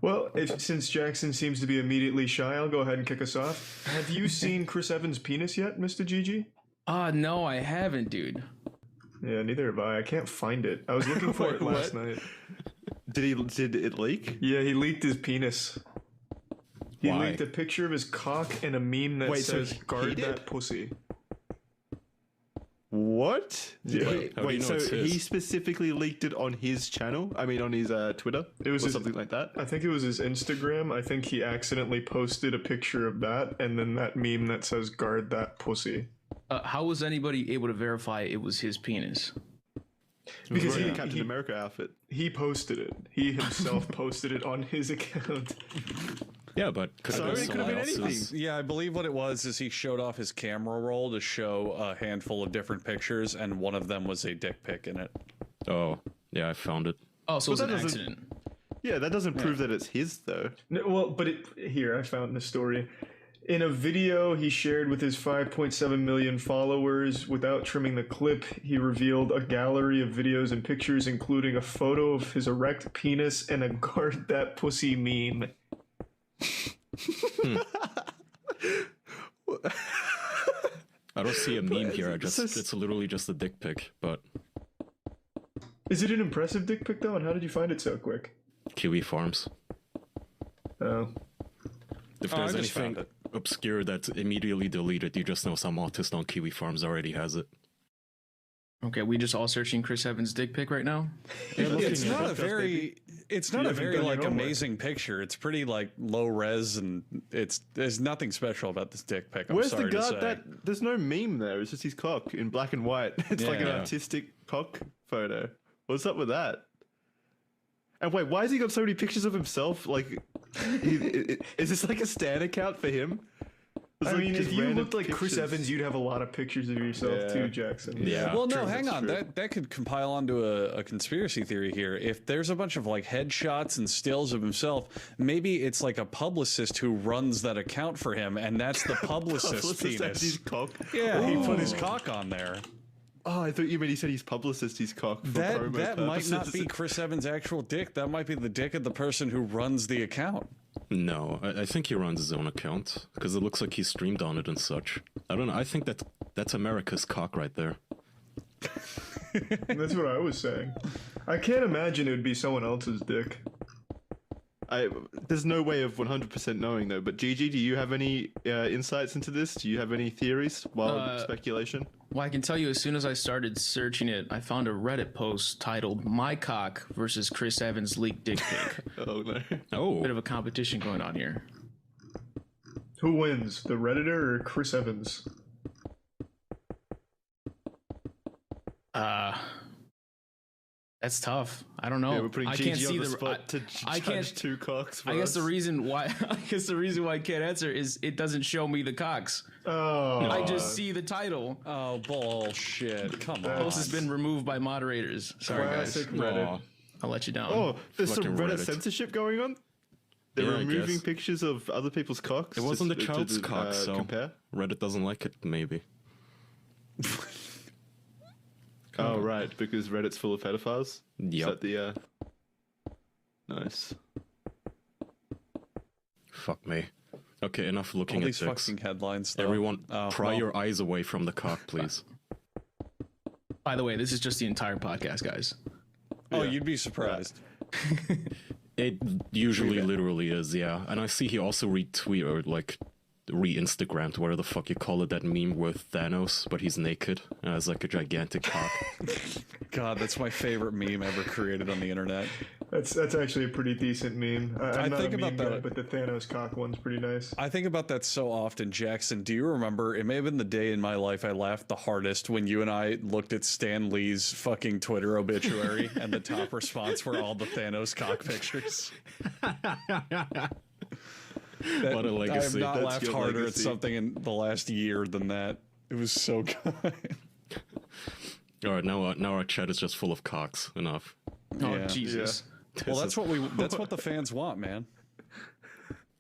Well, since Jackson seems to be immediately shy, I'll go ahead and kick us off. Have you seen Chris Evans' penis yet, Mr. GG? No, I haven't, dude. Yeah, neither have I. I can't find it. I was looking for it last night. Did it leak? Yeah, he leaked his penis. He Why? leaked a picture of his cock and a meme that Wait, so says, he guard did? that pussy. What? Yeah. How do you Wait, know so it's his? he specifically leaked it on his channel? I mean, on his Twitter? It was or his- something like that? I think it was his Instagram. I think he accidentally posted a picture of that and then that meme that says, guard that pussy. How was anybody able to verify it was his penis? Because Wearing he, a Captain he, America outfit. he posted it. He himself posted it on his account. Yeah, but could So have been it could have someone been else's. Yeah, I believe what it was is he showed off his camera roll to show a handful of different pictures, and one of them was a dick pic in it. Oh, yeah, I found it. Oh, so it was Well, an that doesn't- accident. Yeah, that doesn't prove that it's his, though. No, well, but here, I found the story. In a video he shared with his 5.7 million followers, without trimming the clip, he revealed a gallery of videos and pictures, including a photo of his erect penis and a guard that pussy meme. I don't see a meme here. so- It's literally just a dick pic, but Is it an impressive dick pic, though? And how did you find it so quick? Kiwi Farms. Oh. If Oh, I there's just found anything obscure that's immediately deleted, you just know some autist on Kiwi Farms already has it. Okay, we just all searching Chris Evans' dick pic right now. It's not a podcast, very, baby. it's not You a haven't very done your like homework. amazing picture. It's pretty like low res, and there's nothing special about this dick pic. I'm Where's sorry the to guard? say. That there's no meme there. It's just his cock in black and white. It's like an Yeah. artistic cock photo. What's up with that? And wait, why has he got so many pictures of himself? Like, is this like a Stan account for him? It's I like mean, just if you random looked like Chris pictures. Evans, you'd have a lot of pictures of yourself Yeah. too, Jackson. Yeah. Well, no, True, hang that's on. true. That could compile onto a conspiracy theory here. If there's a bunch of like headshots and stills of himself, maybe it's like a publicist who runs that account for him, and that's the publicist's Publicist has his penis. cock. Yeah, he put his cock on there. Oh, I thought you meant he said he's publicist his cock. For That promo might not purposes. be Chris Evans' actual dick. That might be the dick of the person who runs the account. No, I think he runs his own account because it looks like he streamed on it and such. I don't know. I think that's America's cock right there. That's what I was saying. I can't imagine it would be someone else's dick. There's no way of 100% knowing though. But Gigi, do you have any insights into this? Do you have any theories? Wild speculation. Well, I can tell you, as soon as I started searching it, I found a Reddit post titled "My Cock versus Chris Evans leaked dick pic." Oh no. Oh, Bit of a competition going on here. Who wins, the Redditor or Chris Evans? That's tough. I don't know. Yeah, we're putting I Gigi can't see on the the spot to I judge can't. two cocks. For I guess us. the reason why I can't answer is it doesn't show me the cocks. Oh, I just see the title. Oh bullshit! Come on. Post has been removed by moderators. Sorry classic guys, Reddit. Aw. I'll let you down. Oh, there's some Fucking Reddit Reddit. censorship going on. They're Yeah, I removing guess. pictures of other people's cocks. It wasn't the to child's cock, so compare. Reddit doesn't like it, maybe. Oh right, because Reddit's full of pedophiles. Is Yep. that the nice? Fuck me. Okay, enough All looking at these dicks. fucking headlines. Though. Everyone, Oh, pry well, your eyes away from the cock, please. By the way, this is just the entire podcast, guys. Oh, Yeah. you'd be surprised. It usually literally is, yeah. And I see he also retweet or like re-Instagrammed, whatever the fuck you call it, that meme with Thanos, but he's naked and has like a gigantic cock. God, that's my favorite meme ever created on the internet. That's actually a pretty decent meme. I'm not think a about meme guy, that. but the Thanos cock one's pretty nice. I think about that so often, Jackson. Do you remember? It may have been the day in my life I laughed the hardest when you and I looked at Stan Lee's fucking Twitter obituary, and the top response were all the Thanos cock pictures. What a legacy. I have not That's laughed your harder legacy. at something in the last year than that. It was so good. All right, now our chat is just full of cocks. Enough. Oh Yeah. Jesus! Well, that's what the fans want, man.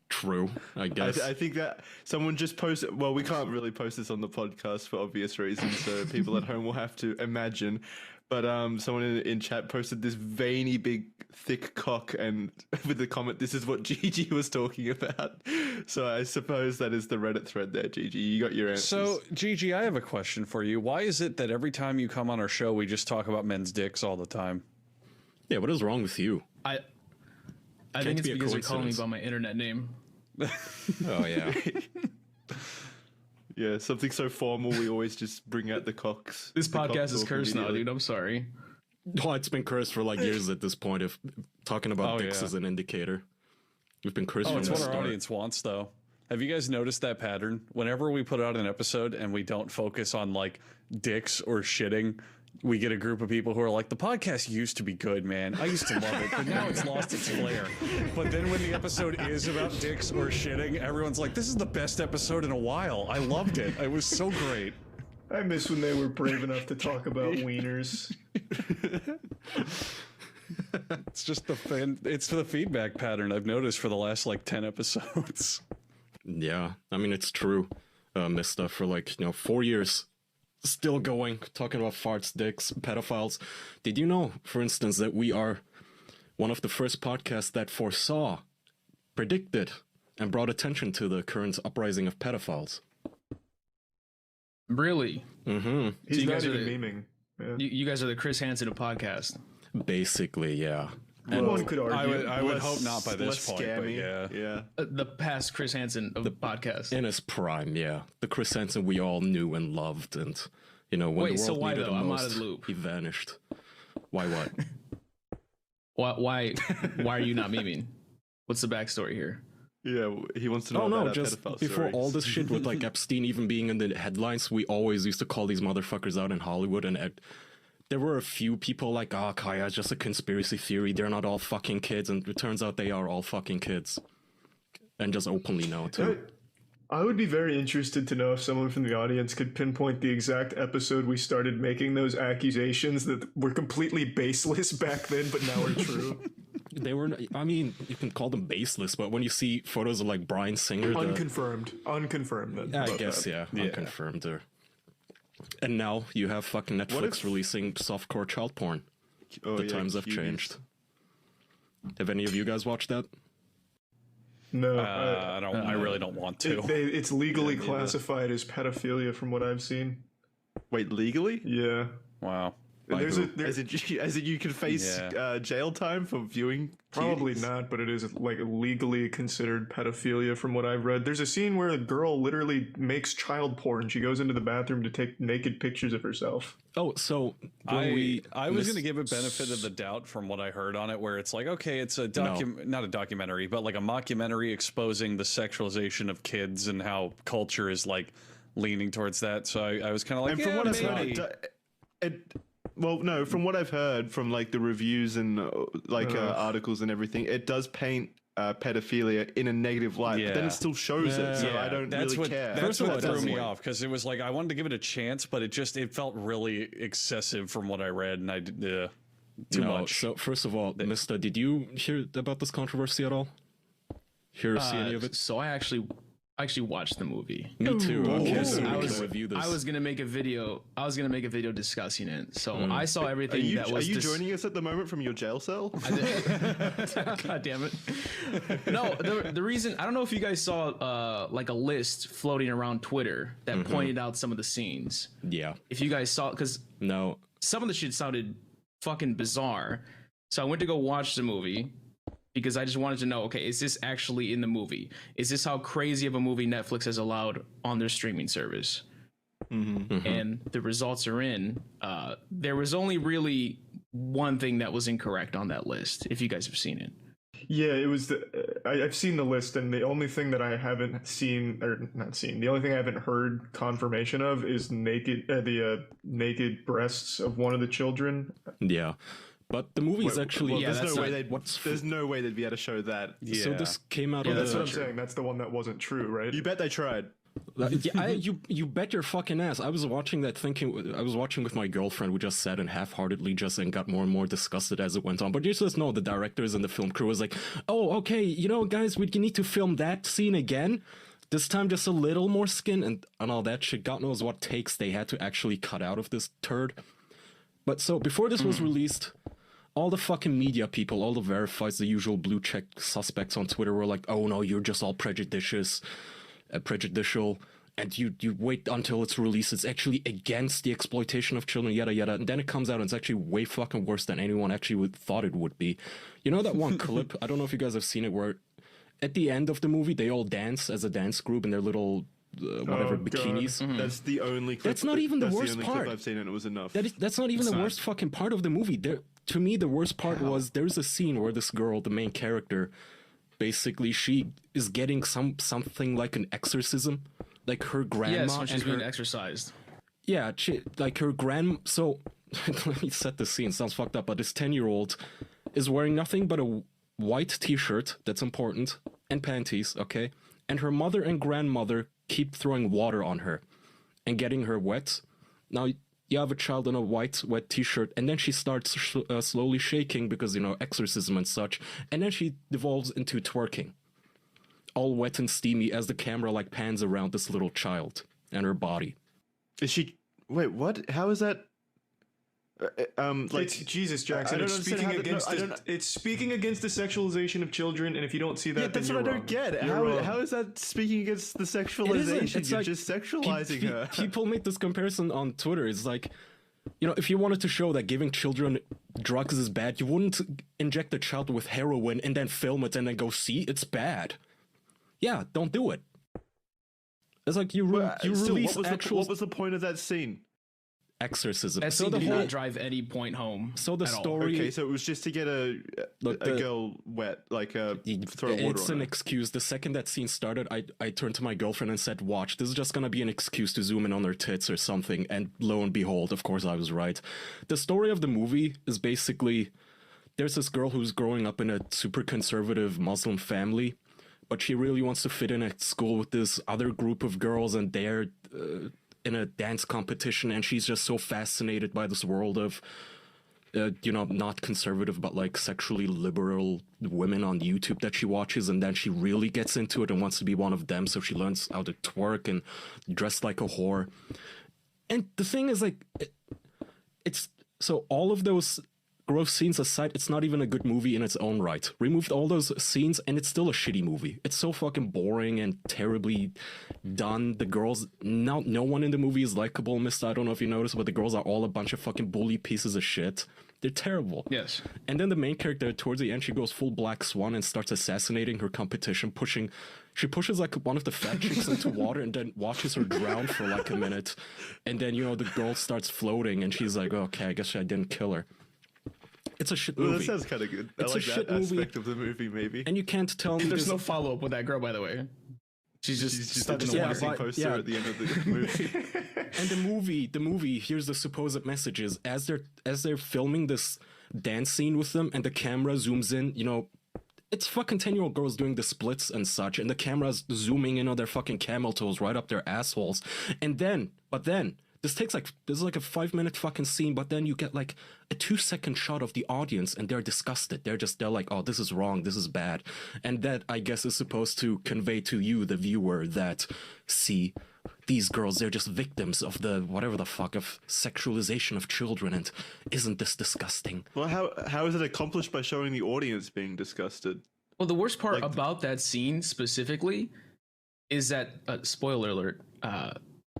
True, I guess. I think that someone just posted. Well, we can't really post this on the podcast for obvious reasons, so people at home will have to imagine. But someone in chat posted this veiny, big, thick cock, and with the comment, "This is what Gigi was talking about." So I suppose that is the Reddit thread there, Gigi. You got your answers. So, Gigi, I have a question for you. Why is it that every time you come on our show, we just talk about men's dicks all the time? Yeah, what is wrong with you? I think it's be a because you're calling me coincidence. by my internet name. Oh yeah. yeah, something so formal, we always just bring out the cocks. This the cock podcast is talk cursed now, immediately. dude. I'm sorry. Oh, it's been cursed for like years at this point. If talking about Oh, dicks yeah. is an indicator, we've been cursed Oh, from it's the what our start. audience wants, though. Have you guys noticed that pattern? Whenever we put out an episode and we don't focus on like dicks or shitting, we get a group of people who are like, the podcast used to be good, man. I used to love it, but now it's lost its flair. But then when the episode is about dicks or shitting, everyone's like, this is the best episode in a while. I loved it. It was so great. I miss when they were brave enough to talk about wieners. It's just it's the feedback pattern I've noticed for the last like 10 episodes. Yeah, I mean it's true. Missed stuff for 4 years, still going, talking about farts, dicks, pedophiles. Did you know, for instance, that we are one of the first podcasts that foresaw, predicted, and brought attention to the current uprising of pedophiles? Really? Mm-hmm. He's you not guys are even the- memeing. Yeah. You guys are the Chris Hansen of podcast. Basically, yeah. And one could argue. I would Less- hope not by this less point, but scammy. yeah. Yeah. The past Chris Hansen of the podcast. In his prime, yeah. The Chris Hansen we all knew and loved, and when Wait, the so world why needed though? him I'm out most, of the loop. he vanished. Why what? Why are you not memeing? What's the backstory here? Yeah, he wants to know Oh about no, our just pedophile before stories. all this shit with like Epstein even being in the headlines, we always used to call these motherfuckers out in Hollywood, and there were a few people like, Kaya, it's just a conspiracy theory, they're not all fucking kids, and it turns out they are all fucking kids. And just openly know too. I would be very interested to know if someone from the audience could pinpoint the exact episode we started making those accusations that were completely baseless back then, but now are true. They were, I mean, you can call them baseless, but when you see photos of like Bryan Singer, Unconfirmed. Then. I About guess, that. yeah, unconfirmed. And now you have fucking Netflix releasing softcore child porn. Oh, The yeah, times have cuties. changed. Have any of you guys watched that? No, I really don't want to. it's legally classified as pedophilia from what I've seen. Wait, legally? Yeah. Wow. There's who? a As in you can face Yeah. jail time for viewing Probably cuties? not, but it is like legally considered pedophilia from what I've read. There's a scene where a girl literally makes child porn. She goes into the bathroom to take naked pictures of herself. Oh, so I was going to give a benefit of the doubt from what I heard on it, where it's like, okay, it's a not a documentary, but like a mockumentary exposing the sexualization of kids and how culture is like leaning towards that. So I was kind of like, And from what I've maybe. heard, Well, no, from what I've heard from like the reviews and articles and everything, it does paint pedophilia in a negative light, but then Yeah. it still shows it, so I don't that's really what, care. That's what threw that's me like- off, because it was like I wanted to give it a chance, but it felt really excessive from what I read, and I did too much. So first of all, Mister, did you hear about this controversy at all? Hear or see any of it? So I actually watched the movie. Me too. Okay, so I we was, can review this. I was gonna make a video. discussing it. So I saw Are everything you, that was. are you joining us at the moment from your jail cell? God damn it! No, the reason I don't know if you guys saw like a list floating around Twitter that pointed out some of the scenes. Yeah. If you guys saw, because No. some of the shit sounded fucking bizarre, so I went to go watch the movie because I just wanted to know, okay, is this actually in the movie? Is this how crazy of a movie Netflix has allowed on their streaming service? And the results are in. There was only really one thing that was incorrect on that list, if you guys have seen it. Yeah, it was I've seen the list, and the only thing that I haven't seen, or not seen, the only thing I haven't heard confirmation of is the naked breasts of one of the children. Yeah. But the movie is actually... yeah, there's that's no way they'd be able to show that. Yeah. So this came out Yeah, of that's the... what I'm saying. That's the one that wasn't true, right? You bet they tried. You bet your fucking ass. I was watching that thinking, I was watching with my girlfriend. We just sat and half-heartedly and got more and more disgusted as it went on. But you just know the directors and the film crew was like, oh, okay, you know, guys, we need to film that scene again. This time just a little more skin and all that shit. God knows what takes they had to actually cut out of this turd. But so before this was released, all the fucking media people, all the verifieds, the usual blue check suspects on Twitter were like, oh no, you're just all prejudicial, and you wait until it's released. It's actually against the exploitation of children, yada yada. And then it comes out and it's actually way fucking worse than anyone actually thought it would be. You know that one clip, I don't know if you guys have seen it, where at the end of the movie they all dance as a dance group in their little bikinis. That's the only clip. That's not even the that's worst only part. Clip I've seen, and it was enough. That's not even the worst fucking part of the movie. To me, the worst part was there's a scene where this girl, the main character, basically she is getting something like an exorcism, like her grandma. Yes, when she's and her, being exercised. Yeah, like her grand. So let me set the scene. Sounds fucked up, but this 10-year-old is wearing nothing but a white T-shirt. That's important, and panties. Okay, and her mother and grandmother keep throwing water on her and getting her wet. Now you have a child in a wet T-shirt, and then she starts slowly shaking because, you know, exorcism and such, and then she devolves into twerking, all wet and steamy as the camera like pans around this little child and her body. Is she? Wait, what? How is that? Like, It's Jesus, Jackson. I It's don't understand speaking how against I don't- it's speaking against the sexualization of children, and if you don't see that, yeah, that's then what I you're don't wrong. get. You're wrong. How is that speaking against the It isn't. sexualization? It's You're like just sexualizing her. People make this comparison on Twitter. It's like, you know, if you wanted to show that giving children drugs is bad, you wouldn't inject a child with heroin and then film it and then go, see, it's bad. Yeah, don't do it. It's like you Still, release what was the point of that scene? exorcism. That So scene the did whole not drive any point home. so the at all. story. Okay, so it was just to get a girl wet, like throw water It's on an her. excuse. The second that scene started, I turned to my girlfriend and said, watch, this is just gonna be an excuse to zoom in on her tits or something. And lo and behold, of course I was right. The story of the movie is basically, there's this girl who's growing up in a super conservative Muslim family, but she really wants to fit in at school with this other group of girls, and they're in a dance competition, and she's just so fascinated by this world of not conservative, but like sexually liberal women on YouTube that she watches, and then she really gets into it and wants to be one of them, so she learns how to twerk and dress like a whore. And the thing is, like, it's so all of those gross scenes aside, it's not even a good movie in its own right. Removed all those scenes and it's still a shitty movie. It's so fucking boring and terribly done. The girls, no one in the movie is likable, mister. I don't know if you noticed, but the girls are all a bunch of fucking bully pieces of shit. They're terrible. Yes. And then the main character, towards the end, she goes full Black Swan and starts assassinating her competition, she pushes like one of the fat chicks into water and then watches her drown for like a minute. And then, the girl starts floating and she's like, okay, I guess I didn't kill her. It's a shit movie. Well, that sounds kind of good. It's I a like shit that movie. aspect of the movie, maybe. And you can't tell me There's this- no follow up with that girl, by the way. She's just She's just stuck in a the yeah, water. wanting but- poster yeah. at the end of the movie. And the movie, here's the supposed messages as they're filming this dance scene with them, and the camera zooms in, you know, it's fucking 10-year-old girls doing the splits and such, and the camera's zooming in on their fucking camel toes right up their assholes. But then, this is like a 5-minute fucking scene, but then you get like a 2-second shot of the audience, and they're disgusted. They're like, oh, this is wrong, this is bad. And that, I guess, is supposed to convey to you, the viewer, that, see, these girls, they're just victims of the whatever the fuck of sexualization of children, and isn't this disgusting? Well, how is it accomplished by showing the audience being disgusted? Well, the worst part about that scene specifically is that, spoiler alert,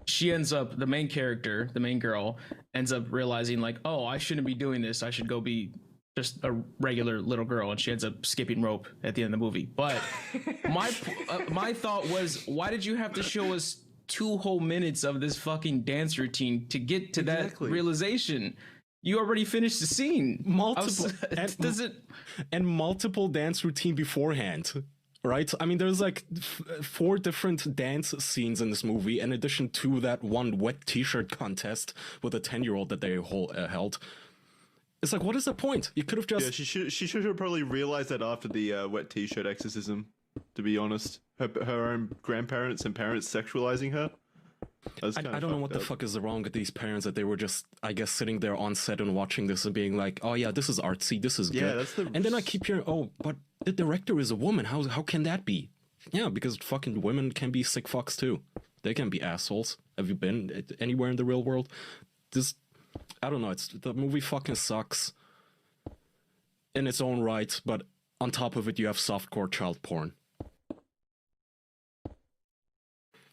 she ends up, the main character, the main girl, ends up realizing like, oh, I shouldn't be doing this. I should go be just a regular little girl, and she ends up skipping rope at the end of the movie. But my thought was, why did you have to show us 2 whole minutes of this fucking dance routine to get to that realization? You already finished the scene. Multiple dance routine beforehand, right? I mean, there's like 4 different dance scenes in this movie, in addition to that one wet t-shirt contest with a 10-year-old that they held. It's like, what is the point? You could have just... Yeah, she should have probably realized that after the wet t-shirt exorcism, to be honest. Her own grandparents and parents sexualizing her. I don't know what the fuck is wrong with these parents, that they were just, I guess, sitting there on set and watching this and being like, oh yeah, this is artsy, this is good. And then I keep hearing, oh, but the director is a woman. How can that be? Yeah, because fucking women can be sick fucks too. They can be assholes. Have you been anywhere in the real world? I don't know, the movie fucking sucks in its own right, but on top of it you have softcore child porn.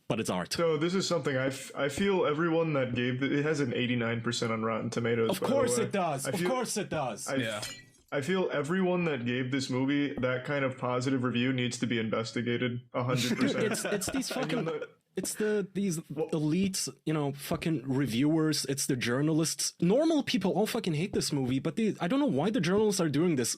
But it's art. So this is something I feel everyone that gave it has an 89% on Rotten Tomatoes. Of course it does. Of course it does. I feel everyone that gave this movie that kind of positive review needs to be investigated 100%. It's these fucking... It's these elites, you know, fucking reviewers. It's the journalists. Normal people all fucking hate this movie, but I don't know why the journalists are doing this.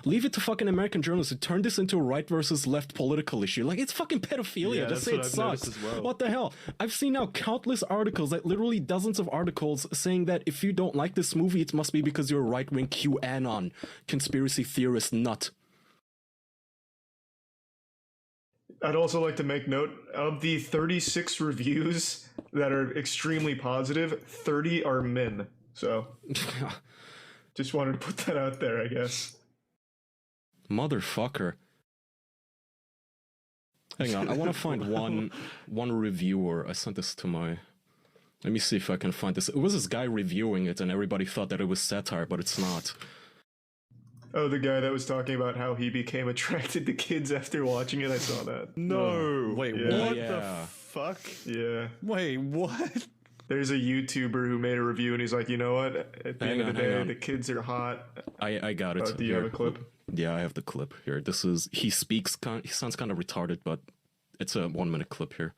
Leave it to fucking American journalists to turn this into a right versus left political issue. Like, it's fucking pedophilia. Yeah, Just say it sucks. As well. What the hell? I've seen now countless articles, like literally dozens of articles, saying that if you don't like this movie, it must be because you're a right-wing QAnon conspiracy theorist nut. I'd also like to make note of the 36 reviews that are extremely positive, 30 are men. So just wanted to put that out there, I guess. Motherfucker. Hang on, I want to find one reviewer. I sent this to my... Let me see if I can find this. It was this guy reviewing it, and everybody thought that it was satire, but it's not. Oh, the guy that was talking about how he became attracted to kids after watching it. I saw that. No. Wait, Yeah. what Yeah. the fuck? Yeah. Wait, what? There's a YouTuber who made a review, and he's like, you know what? At the end of the day, the kids are hot. I got it. Do you have a clip? Yeah, I have the clip here. This is... He speaks... He sounds kind of retarded, but it's a 1-minute clip here.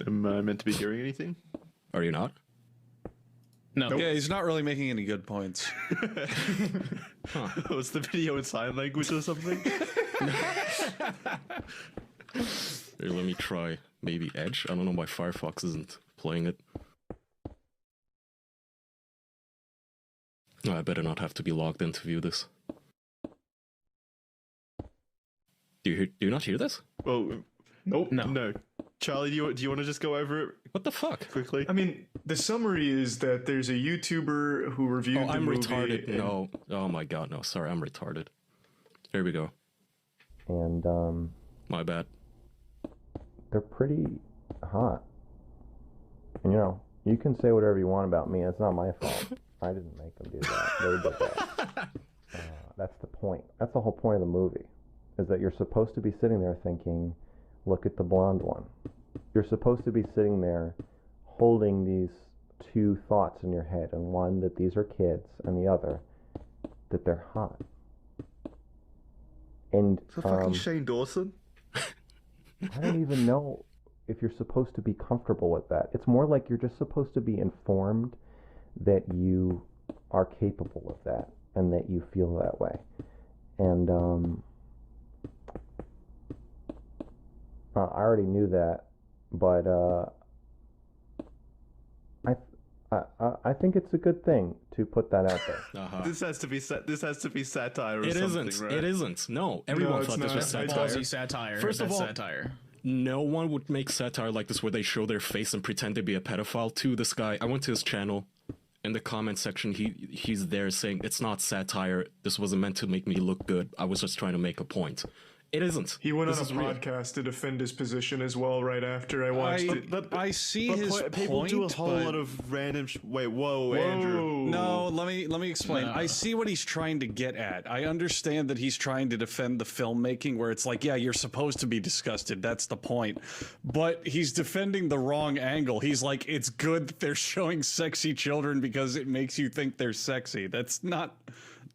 Am I meant to be hearing anything? Are you not? No. Yeah, he's not really making any good points. Was the video in sign language or something? Here, let me try maybe Edge. I don't know why Firefox isn't playing it. Oh, I better not have to be logged in to view this. Do you not hear this? Well, Nope. no. Charlie, do you want to just go over it What the fuck? quickly? I mean, the summary is that there's a YouTuber who reviewed Oh, the I'm movie. retarded. and- No. Oh my god, no. Sorry, I'm retarded. Here we go. And My bad. they're pretty hot. And you know, you can say whatever you want about me. It's not my fault. I didn't make them do that. They did that. That's the point. That's the whole point of the movie, is that you're supposed to be sitting there thinking, look at the blonde one. You're supposed to be sitting there holding these 2 thoughts in your head, and one, that these are kids, and the other, that they're hot. And Is that fucking Shane Dawson? I don't even know if you're supposed to be comfortable with that. It's more like you're just supposed to be informed that you are capable of that and that you feel that way. And I already knew that, but I think it's a good thing to put that out there. Uh-huh. This has to be satire. Or It something, isn't. right? It isn't. No, everyone it's thought this not. was I satire. Ballsy satire. First of That's all, satire. No one would make satire like this where they show their face and pretend to be a pedophile. To this guy, I went to his channel. In the comment section, he's there saying it's not satire. This wasn't meant to make me look good. I was just trying to make a point. It isn't. He went This on is a real. podcast to defend his position as well. Right after I watched it. I see But his people point, do a whole but- lot of random. Wait, whoa, Andrew. No, let me explain. I see what he's trying to get at. I understand that he's trying to defend the filmmaking where it's like, yeah, you're supposed to be disgusted. That's the point. But he's defending the wrong angle. He's like, it's good that they're showing sexy children because it makes you think they're sexy. That's not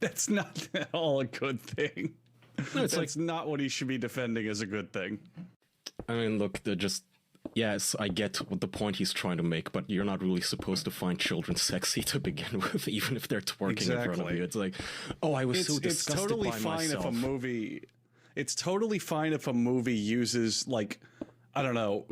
at all a good thing. No, it's That's not what he should be defending as a good thing. I mean, look, they're just. Yes, I get what the point he's trying to make, but you're not really supposed to find children sexy to begin with, even if they're twerking in front of Exactly. you. It's like, oh, I was so It's disgusted totally by fine myself. if a movie. It's totally fine if a movie uses like, I don't know,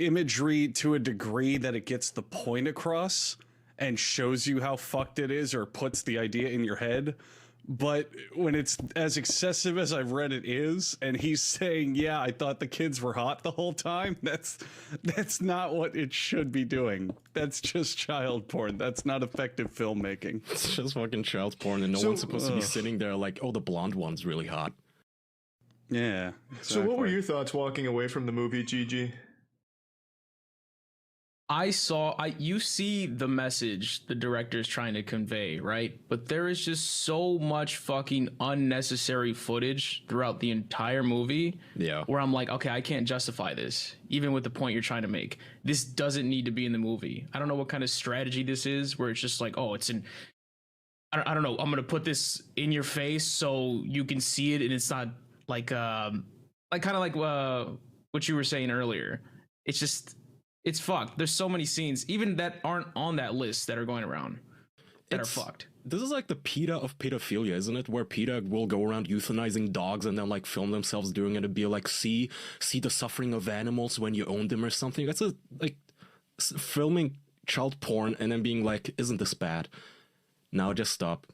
imagery to a degree that it gets the point across and shows you how fucked it is or puts the idea in your head. But when it's as excessive as I've read it is, and he's saying, yeah, I thought the kids were hot the whole time, that's not what it should be doing. That's just child porn. That's not effective filmmaking. It's just fucking child porn, and no one's supposed to be sitting there like, oh, the blonde one's really hot. Yeah. So, what were exactly. your thoughts walking away from the movie, Gigi? You see the message the director's trying to convey, right? But there is just so much fucking unnecessary footage throughout the entire movie. Yeah. Where I'm like, okay, I can't justify this, even with the point you're trying to make. This doesn't need to be in the movie. I don't know what kind of strategy this is, where it's just like, oh, it's in. I don't know. I'm gonna put this in your face so you can see it, and it's not like kind of like what you were saying earlier. It's just. It's fucked. There's so many scenes, even that aren't on that list, that are going around that are fucked. This is like the PETA of pedophilia, isn't it? Where PETA will go around euthanizing dogs and then like film themselves doing it and be like, see the suffering of animals when you own them or something. That's filming child porn and then being like, isn't this bad? Now just stop.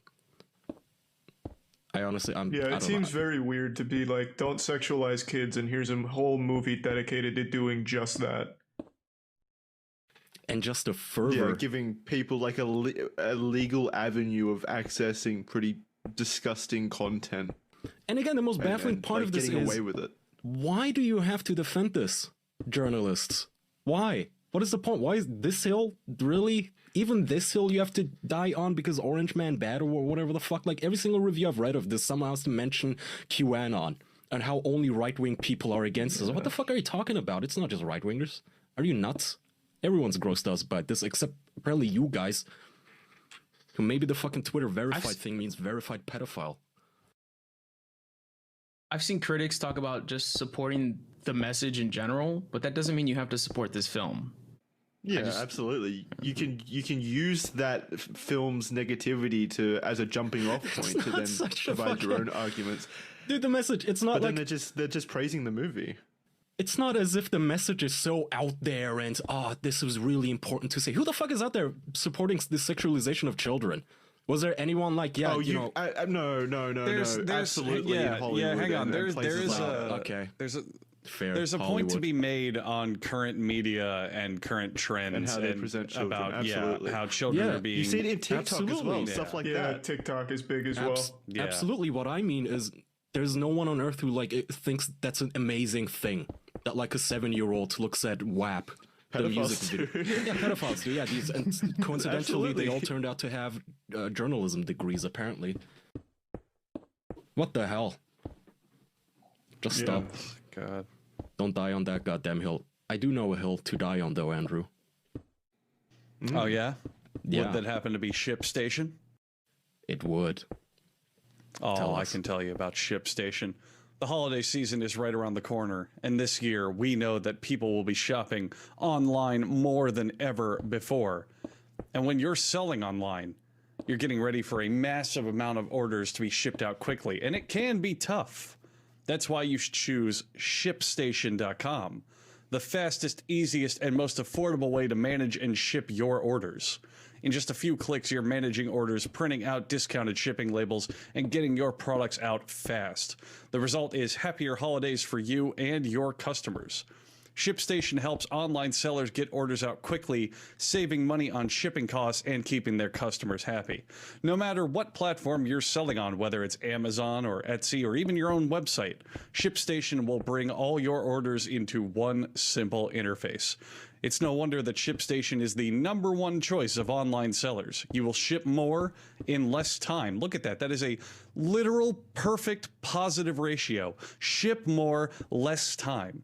I honestly, I Yeah, it don't seems know. very weird to be like, don't sexualize kids, and here's a whole movie dedicated to doing just that. And just a fervor. Yeah, giving people like a legal avenue of accessing pretty disgusting content. And again, the most baffling and, part like, of this getting is, away with it. why do you have to defend this, journalists? Why? What is the point? Why is this hill really? Even this hill you have to die on because Orange Man bad or whatever the fuck? Like every single review I've read of this somehow has to mention QAnon and how only right-wing people are against this. What the fuck are you talking about? It's not just right-wingers. Are you nuts? Everyone's grossed out by this, except apparently you guys. Who maybe the fucking Twitter verified thing means verified pedophile. I've seen critics talk about just supporting the message in general, but that doesn't mean you have to support this film. Yeah, absolutely. You can use that film's negativity as a jumping off point to then such a provide your fucking- own arguments. Dude, the message, it's not But like... then they're just praising the movie. It's not as if the message is so out there and, this was really important to say. Who the fuck is out there supporting the sexualization of children? Was there anyone like, yeah, Oh, you know... no, There's absolutely. in Hollywood hang on. and There places is like a that. okay. Fair. There's a point Hollywood. to be made on current media and current trends And how they present children, about absolutely. how children Yeah. are being. You see it in TikTok as well, Absolutely. stuff like Yeah, that. TikTok is big as well. Yeah. Absolutely. What I mean is there's no one on earth who thinks that's an amazing thing. That like a 7-year-old looks at WAP, the music Pedophiles video. Yeah, pedophiles do. Yeah, these and coincidentally they Absolutely. all turned out to have journalism degrees. Apparently. What the hell? Just stop. God. Don't die on that goddamn hill. I do know a hill to die on though, Andrew. Oh yeah. Yeah. Would that happen to be Ship Station? It would. Oh, Tell I us. can tell you about Ship Station. The holiday season is right around the corner, and this year we know that people will be shopping online more than ever before. And when you're selling online, you're getting ready for a massive amount of orders to be shipped out quickly, and it can be tough. That's why you should choose ShipStation.com, the fastest, easiest, and most affordable way to manage and ship your orders. In just a few clicks, you're managing orders, printing out discounted shipping labels, and getting your products out fast. The result is happier holidays for you and your customers. ShipStation helps online sellers get orders out quickly, saving money on shipping costs and keeping their customers happy. No matter what platform you're selling on, whether it's Amazon or Etsy or even your own website, ShipStation will bring all your orders into one simple interface. It's no wonder that ShipStation is the #1 choice of online sellers. You will ship more in less time. Look at that. That is a literal perfect positive ratio. Ship more, less time.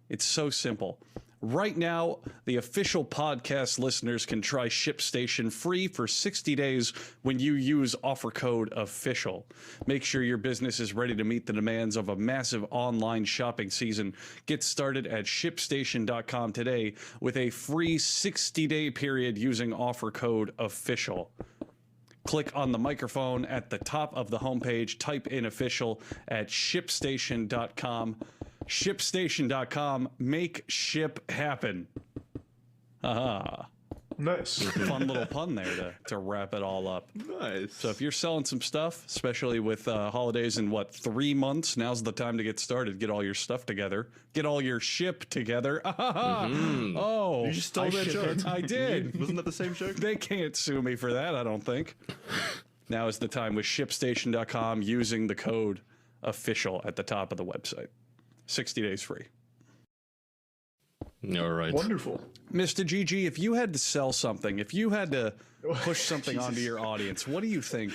It's so simple. Right now, the official podcast listeners can try ShipStation free for 60 days when you use offer code OFFICIAL. Make sure your business is ready to meet the demands of a massive online shopping season. Get started at ShipStation.com today with a free 60-day period using offer code OFFICIAL. Click on the microphone at the top of the homepage, type in official at ShipStation.com. ShipStation.com, make ship happen. Haha. Nice. Fun little pun there to wrap it all up. Nice. So if you're selling some stuff, especially with holidays in 3 months, now's the time to get started. Get all your stuff together. Get all your ship together. Oh, You just stole that joke. I did. Wasn't that the same joke? They can't sue me for that, I don't think. Now is the time with ShipStation.com using the code OFFICIAL at the top of the website. 60 days free. All right. Wonderful. Mr. GG, if you had to sell something, if you had to push something onto your audience, what do you think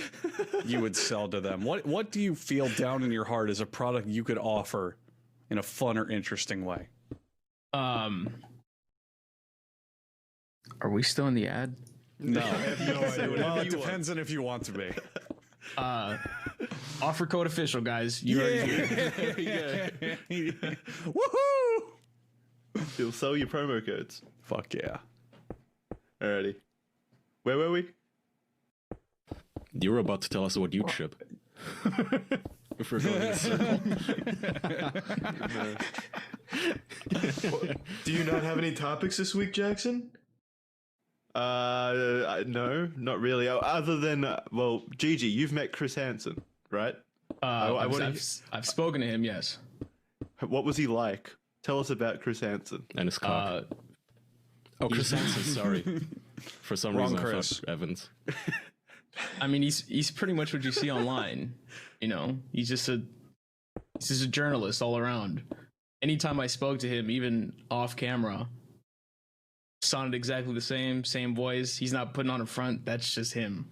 you would sell to them? What do you feel down in your heart as a product you could offer in a fun or interesting way? Are we still in the ad? No. Well, It depends on if you want to be. Offer code official, guys. You already Woohoo! You'll sell your promo codes. Fuck yeah. Alrighty. Where were we? You were about to tell us what you'd ship. If we're going in a circle. Do you not have any topics this week, Jackson? No, not really. Other than, well, Gigi, you've met Chris Hansen, right? I've spoken to him. Yes. What was he like? Tell us about Chris Hansen. And his cock. Chris Hansen, sorry. For some Wrong reason, Chris. I thought Evans. I mean, he's pretty much what you see online. You know, he's just a journalist all around. Anytime I spoke to him, even off camera, sounded exactly the same voice. He's not putting on a front. That's just him.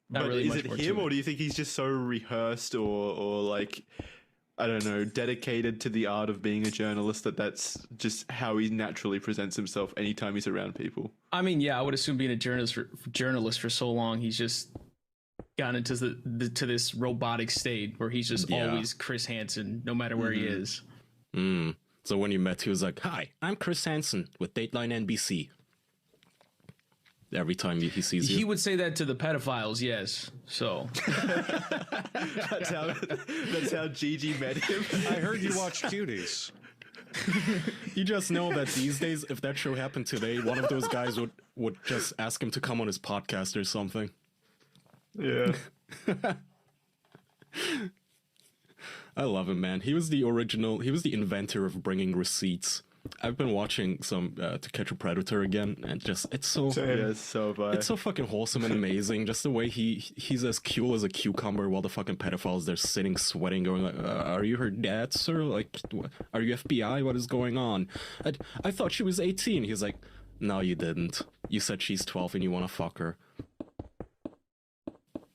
Not But really is much it more to him, or do you think he's just so rehearsed or like, I don't know, dedicated to the art of being a journalist that's just how he naturally presents himself anytime he's around people? I mean, yeah, I would assume being a journalist for so long, he's just gotten into to this robotic state where he's just always Chris Hansen, no matter where he is. So when you met, he was like, "Hi, I'm Chris Hansen with Dateline NBC." Every time he sees you. He would say that to the pedophiles, yes. So That's how Gigi met him. I heard you watch Cuties. You just know that these days, if that show happened today, one of those guys would just ask him to come on his podcast or something. Yeah. I love him, man. He was the inventor of bringing receipts. I've been watching some To Catch a Predator again, and just it's so Yes, so have I. it's so fucking wholesome and amazing. Just the way he's as cool as a cucumber, while the fucking pedophiles they're sitting sweating, going like, "Are you her dad, sir? Like, are you FBI? What is going on? I thought she was 18." He's like, "No, you didn't. You said she's 12 and you want to fuck her."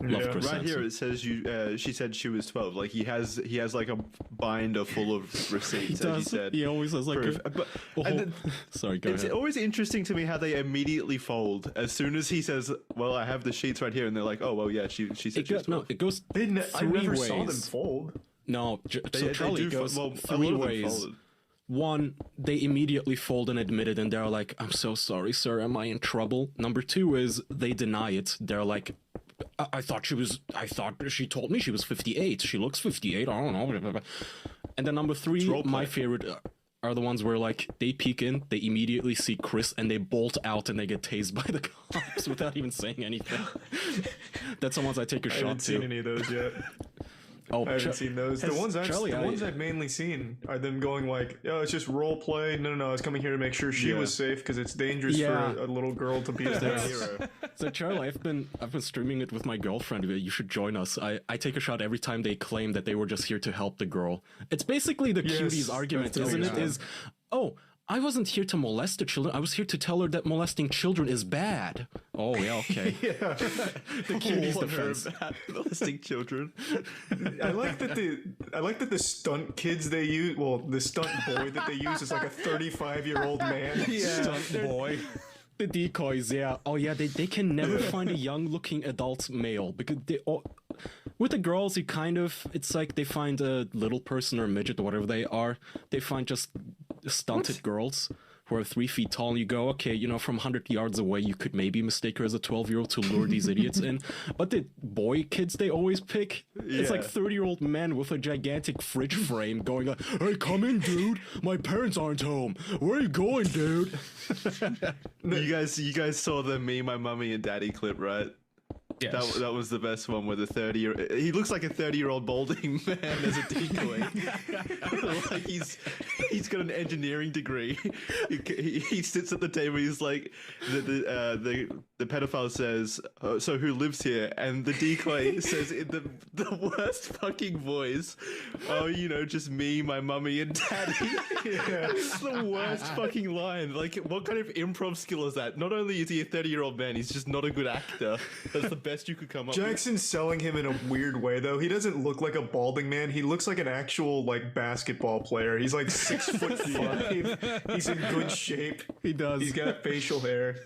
Love Yeah. Chris Right here Hansen. it says she said she was 12. Like he has like a binder full of receipts, as you said. He always has like Proof. a But whole- and then, Sorry, go it's ahead. always interesting to me how they immediately fold as soon as he says, "Well, I have the sheets right here," and they're like, "Oh, well, yeah, she said she was 12." It goes I three never ways. saw them fold. No, They so Charlie do goes a lot three of them ways. folded. One, they immediately fold and admit it, and they're like, "I'm so sorry, sir. Am I in trouble?" Number two is they deny it. They're like, I thought she told me she was 58. She looks 58. I don't know. And then number 3, my favorite are the ones where like they peek in, they immediately see Chris, and they bolt out and they get tased by the cops without even saying anything. That's the ones I take a shot to. I haven't seen any of those yet. Oh, I haven't seen those. The ones I've mainly seen are them going like, "Oh, it's just role play." No, I was coming here to make sure she was safe because it's dangerous for a little girl to be a hero. So Charlie, I've been streaming it with my girlfriend. You should join us. I take a shot every time they claim that they were just here to help the girl. It's basically the cuties argument, isn't it? Is, oh, I wasn't here to molest the children. I was here to tell her that molesting children is bad. Oh, yeah, okay. The cuties defense. Molesting children. I like that the stunt kids they use. Well, the stunt boy that they use is like a 35-year-old man. Stunt boy. The decoys, yeah. Oh, yeah. They can never find a young-looking adult male because they all. With the girls, it's like they find a little person or a midget or whatever they are. They find just stunted girls who are 3 feet tall, and you go, okay, from 100 yards away, you could maybe mistake her as a 12-year-old to lure these idiots in. But the boy kids they always pick, it's like 30-year-old men with a gigantic fridge frame going like, hey, come in, dude. My parents aren't home. Where are you going, dude? You guys saw the Me, My Mummy and Daddy clip, right? Yes. That was the best one with a he looks like a 30-year-old balding man as a decoy. Like he's got an engineering degree. He sits at the table. He's like the pedophile says, so who lives here? And the decoy says in the worst fucking voice, oh, just me, my mummy, and daddy. It's the worst fucking line. Like, what kind of improv skill is that? Not only is he a 30-year-old man, he's just not a good actor. That's the best you could come up with. Jackson's selling him in a weird way, though. He doesn't look like a balding man. He looks like an actual basketball player. He's like 6'5". He's in good shape. He does. He's got facial hair.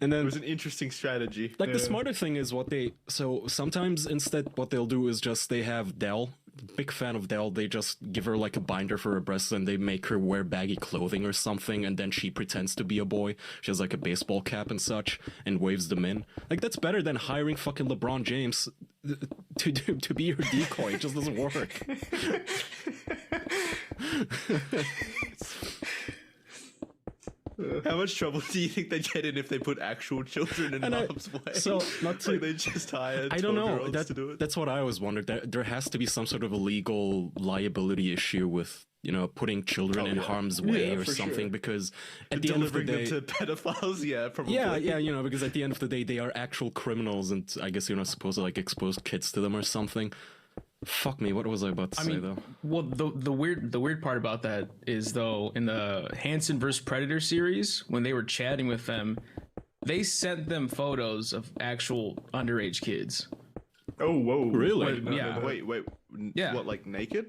And then it was an interesting strategy. The smarter thing is sometimes instead what they'll do is just they have Dell. Big fan of Dell. They just give her like a binder for her breasts and they make her wear baggy clothing or something, and then she pretends to be a boy. She has like a baseball cap and such and waves them in. Like, that's better than hiring fucking LeBron James to be your decoy. It just doesn't work. How much trouble do you think they get in if they put actual children in harm's way? So not to, like they just hired I don't know. to do it. That's what I always wondered. There has to be some sort of a legal liability issue with putting children in harm's way or something, because at the end of the day, them to pedophiles, probably. Yeah, because at the end of the day, they are actual criminals, and I guess you're not supposed to expose kids to them or something. Fuck me, what was I about to say though? Well, the weird part about that is, though, in the Hansen vs. Predator series, when they were chatting with them, they sent them photos of actual underage kids. Oh, whoa. Really? Wait. Yeah. What, like naked?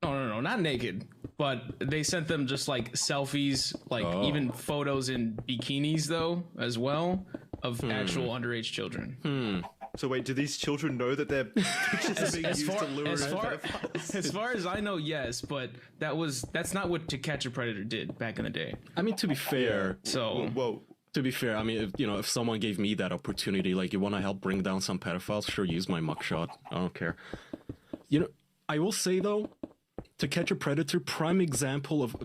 No, not naked. But they sent them just selfies, even photos in bikinis though, as well, of actual underage children. So wait, do these children know that their pictures are being used to lure in pedophiles? As far as I know, yes, but that's not what To Catch a Predator did back in the day. I mean, to be fair, Whoa. To be fair, I mean, if someone gave me that opportunity, you want to help bring down some pedophiles, sure, use my mugshot. I don't care. I will say though, To Catch a Predator, prime example of,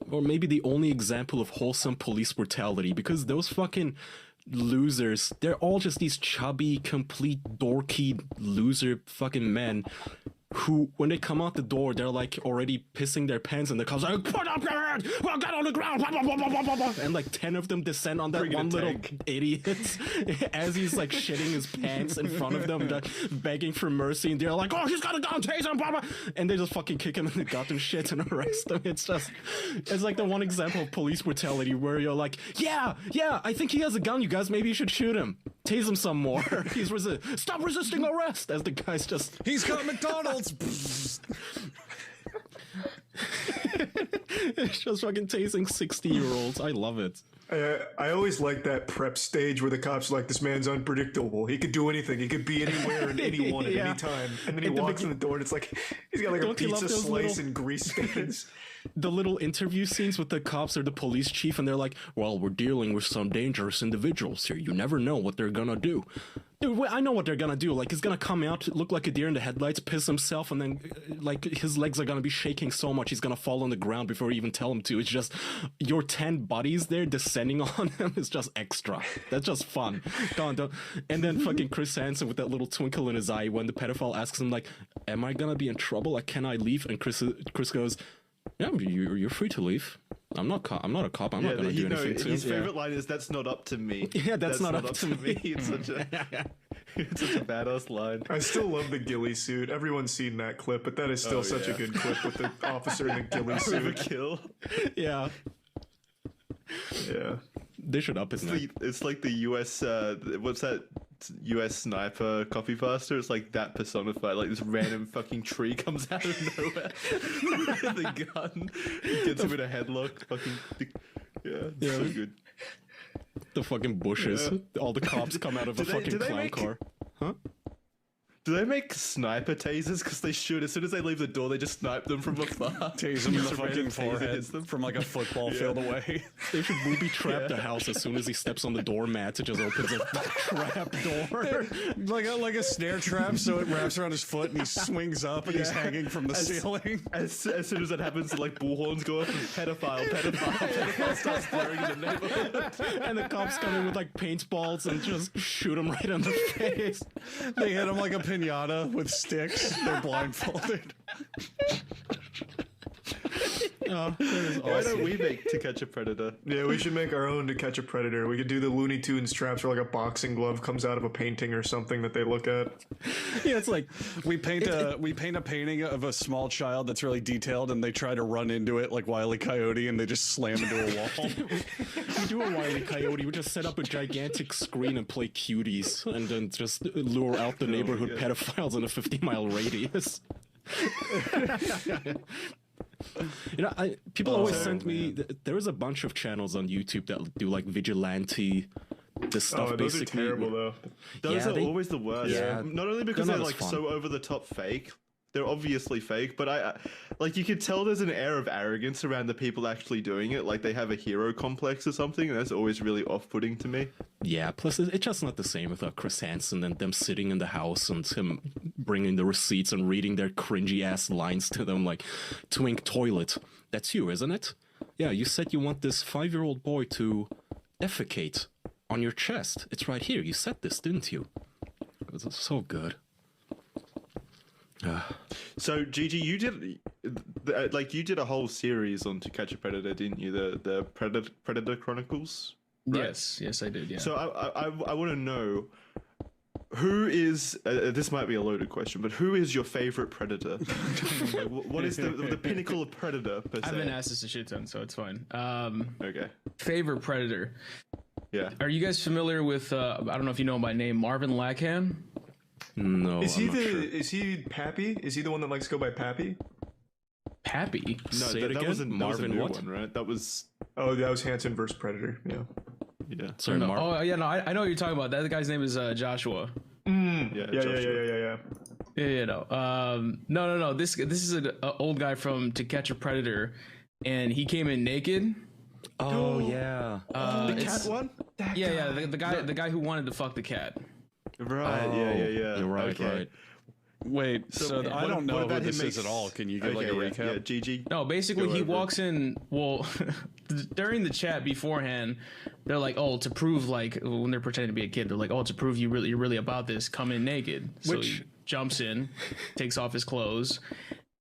or maybe the only example of wholesome police brutality, because those fucking losers, they're all just these chubby, complete dorky loser fucking men who, when they come out the door, they're already pissing their pants, and the cops are put up your hand, well, get on the ground, and 10 of them descend on that one little idiot as he's shitting his pants in front of them, begging for mercy, and they're like, oh, he's got a gun, tase him, and they just fucking kick him in the gut and shit and arrest him. It's the one example of police brutality where you're like, yeah, I think he has a gun, you guys, maybe you should shoot him. Tase him some more. Stop resisting arrest, as the guy's just... He's got McDonald's! It's just fucking tasing 60-year-olds. I love it. I always like that prep stage where the cops are like, this man's unpredictable. He could do anything. He could be anywhere and anyone at any time. And then he walks in the door and it's like, he's got like a pizza slice and grease stains. The little interview scenes with the cops or the police chief, and they're like, well, we're dealing with some dangerous individuals here. You never know what they're gonna do. Dude, I know what they're gonna do. Like, he's gonna come out, look like a deer in the headlights, piss himself, and then, like, his legs are gonna be shaking so much he's gonna fall on the ground before you even tell him to. It's just, your 10 buddies there descending on him is just extra. That's just fun. Don't. And then fucking Chris Hansen with that little twinkle in his eye when the pedophile asks him, like, am I gonna be in trouble? Like, can I leave? And Chris goes, yeah, you're free to leave. I'm not a cop. I'm not going to do anything to his favorite line is, "That's not up to me." Yeah, that's not up to me. It's such a badass line. I still love the ghillie suit. Everyone's seen that clip, but that is still such a good clip with the officer in the ghillie suit. Kill. Yeah. Yeah. They should up his neck. It's like the US, what's that US sniper copy pasta? It's like that personified. Like this random fucking tree comes out of nowhere with the gun, gets him in a headlock. Fucking, yeah, so good. The fucking bushes. Yeah. All the cops come out of a fucking clown car. Huh? Do they make sniper tasers? Because they should. As soon as they leave the door, they just snipe them from afar. Tase them in the fucking forehead from like a football field away. They should booby trap the house as soon as he steps on the doormat. It just opens a trap door. like a snare trap, so it wraps around his foot and he swings up and he's hanging from the ceiling. As soon as that happens, like bullhorns go off and pedophile starts blaring in the neighborhood. And the cops come in with like paintballs and just shoot him right in the face. They hit him like a pinata with sticks. They're blindfolded. Oh, that is awesome. Why don't we make To Catch a Predator? Yeah, we should make our own To Catch a Predator. We could do the Looney Tunes traps where like a boxing glove comes out of a painting or something that they look at. Yeah, it's like we paint a painting of a small child that's really detailed, and they try to run into it like Wile E. Coyote, and they just slam into a wall. we do a Wile E. Coyote. We just set up a gigantic screen and play cuties, and then just lure out the neighborhood pedophiles in a 50-mile radius. You know, people always send me. There is a bunch of channels on YouTube that do like vigilante. This stuff those basically. are terrible though. Those are always the worst. Yeah. Not only because they're like so over the top fake. They're obviously fake, but I like you could tell there's an air of arrogance around the people actually doing it. Like they have a hero complex or something, and that's always really off-putting to me. Yeah, plus it's just not the same without Chris Hansen and them sitting in the house and him bringing the receipts and reading their cringy ass lines to them like, "Twink toilet, that's you, isn't it? Yeah, you said you want this 5-year-old boy to defecate on your chest. It's right here. You said this, didn't you?" It was so good. So Gigi, you did you did a whole series on To Catch a Predator, didn't you? The Predator Chronicles. Right? Yes, I did. Yeah. So I want to know who is this might be a loaded question, but who is your favorite predator? Like, what is the pinnacle of predator? Per se? I've been asked this a shit ton, so it's fine. Okay. Favorite predator. Yeah. Are you guys familiar with? I don't know if you know him by name, Marvin Lackhan. No, is he I'm not sure. is he Pappy? Is he the one that likes to go by Pappy? Pappy. No, Say it again? was a Marvin new what? one, right? That was Hansen versus Predator. Yeah. yeah. Sorry, No, I know what you're talking about. That guy's name is Joshua. Yeah. No. This is an old guy from To Catch a Predator, and he came in naked. Oh yeah. The cat one? The guy who wanted to fuck the cat. Right. Yeah. You're right. Okay. Right. Wait, so I don't know who this is at all. Can you give like a recap? Yeah, Gigi. No, basically he walks in. Well, during the chat beforehand, they're like, "Oh, to prove like when they're pretending to be a kid, they're like, oh, to prove you're really about this, come in naked." So he jumps in, takes off his clothes.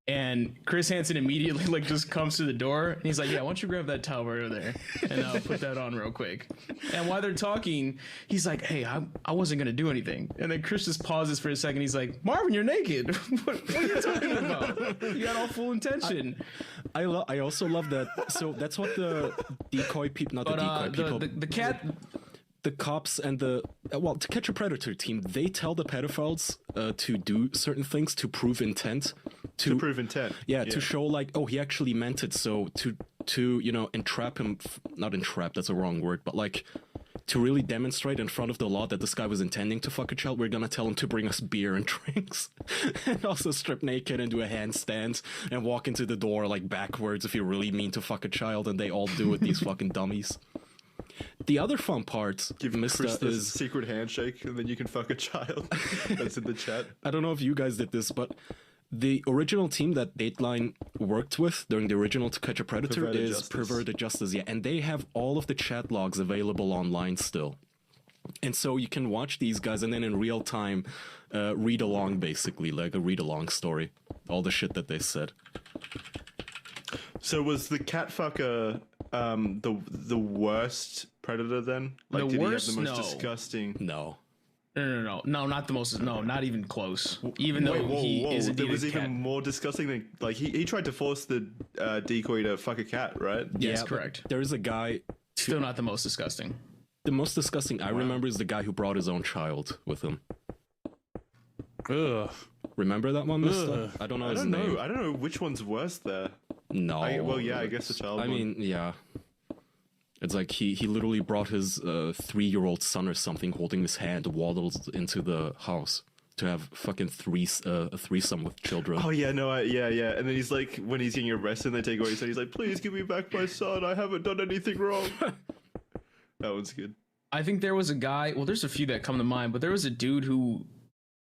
And Chris Hansen immediately like just comes to the door and he's like, "Yeah, why don't you grab that towel right over there and I'll put that on real quick." And while they're talking, he's like, "Hey, I wasn't gonna do anything." And then Chris just pauses for a second. He's like, "Marvin, you're naked. what are you talking about? You got all full intention." I also love that. So that's what the decoy people, not the decoy people, the cat. The cops and To Catch a Predator team, they tell the pedophiles to do certain things to prove intent. to prove intent. Yeah, to show like, oh, he actually meant it. So to entrap him, not entrap, that's a wrong word, but like to really demonstrate in front of the law that this guy was intending to fuck a child, we're gonna tell him to bring us beer and drinks and also strip naked and do a handstand and walk into the door like backwards if you really mean to fuck a child, and they all do it, these fucking dummies. The other fun part, Give Mr. Chris the is secret handshake, and then you can fuck a child. That's in the chat. I don't know if you guys did this, but the original team that Dateline worked with during the original To Catch a Predator Perverted is Justice. Perverted Justice, yeah, and they have all of the chat logs available online still. And so you can watch these guys and then in real time read along, basically, like a read-along story. All the shit that they said. So was the cat fucker the worst predator then? Like, The did worst? he have the most No. disgusting? No. No, not the most. No, not even close. Even though Wait, he is there indeed was a even cat. more disgusting than like he tried to force the decoy to fuck a cat, right? Yes, but correct. There is a guy. Still not the most disgusting. The most disgusting I remember is the guy who brought his own child with him. Ugh. Remember that one, Mister? I don't know his name. I don't know which one's worse there. No. Well, yeah, I guess the child. I one. mean, yeah. It's like he literally brought his 3-year-old son or something holding his hand, waddled into the house to have fucking a threesome with children. Oh yeah, no, yeah. And then he's like, when he's getting arrested, and they take away his son. He's like, "Please give me back my son. I haven't done anything wrong." That one's good. I think there was a guy. Well, there's a few that come to mind, but there was a dude who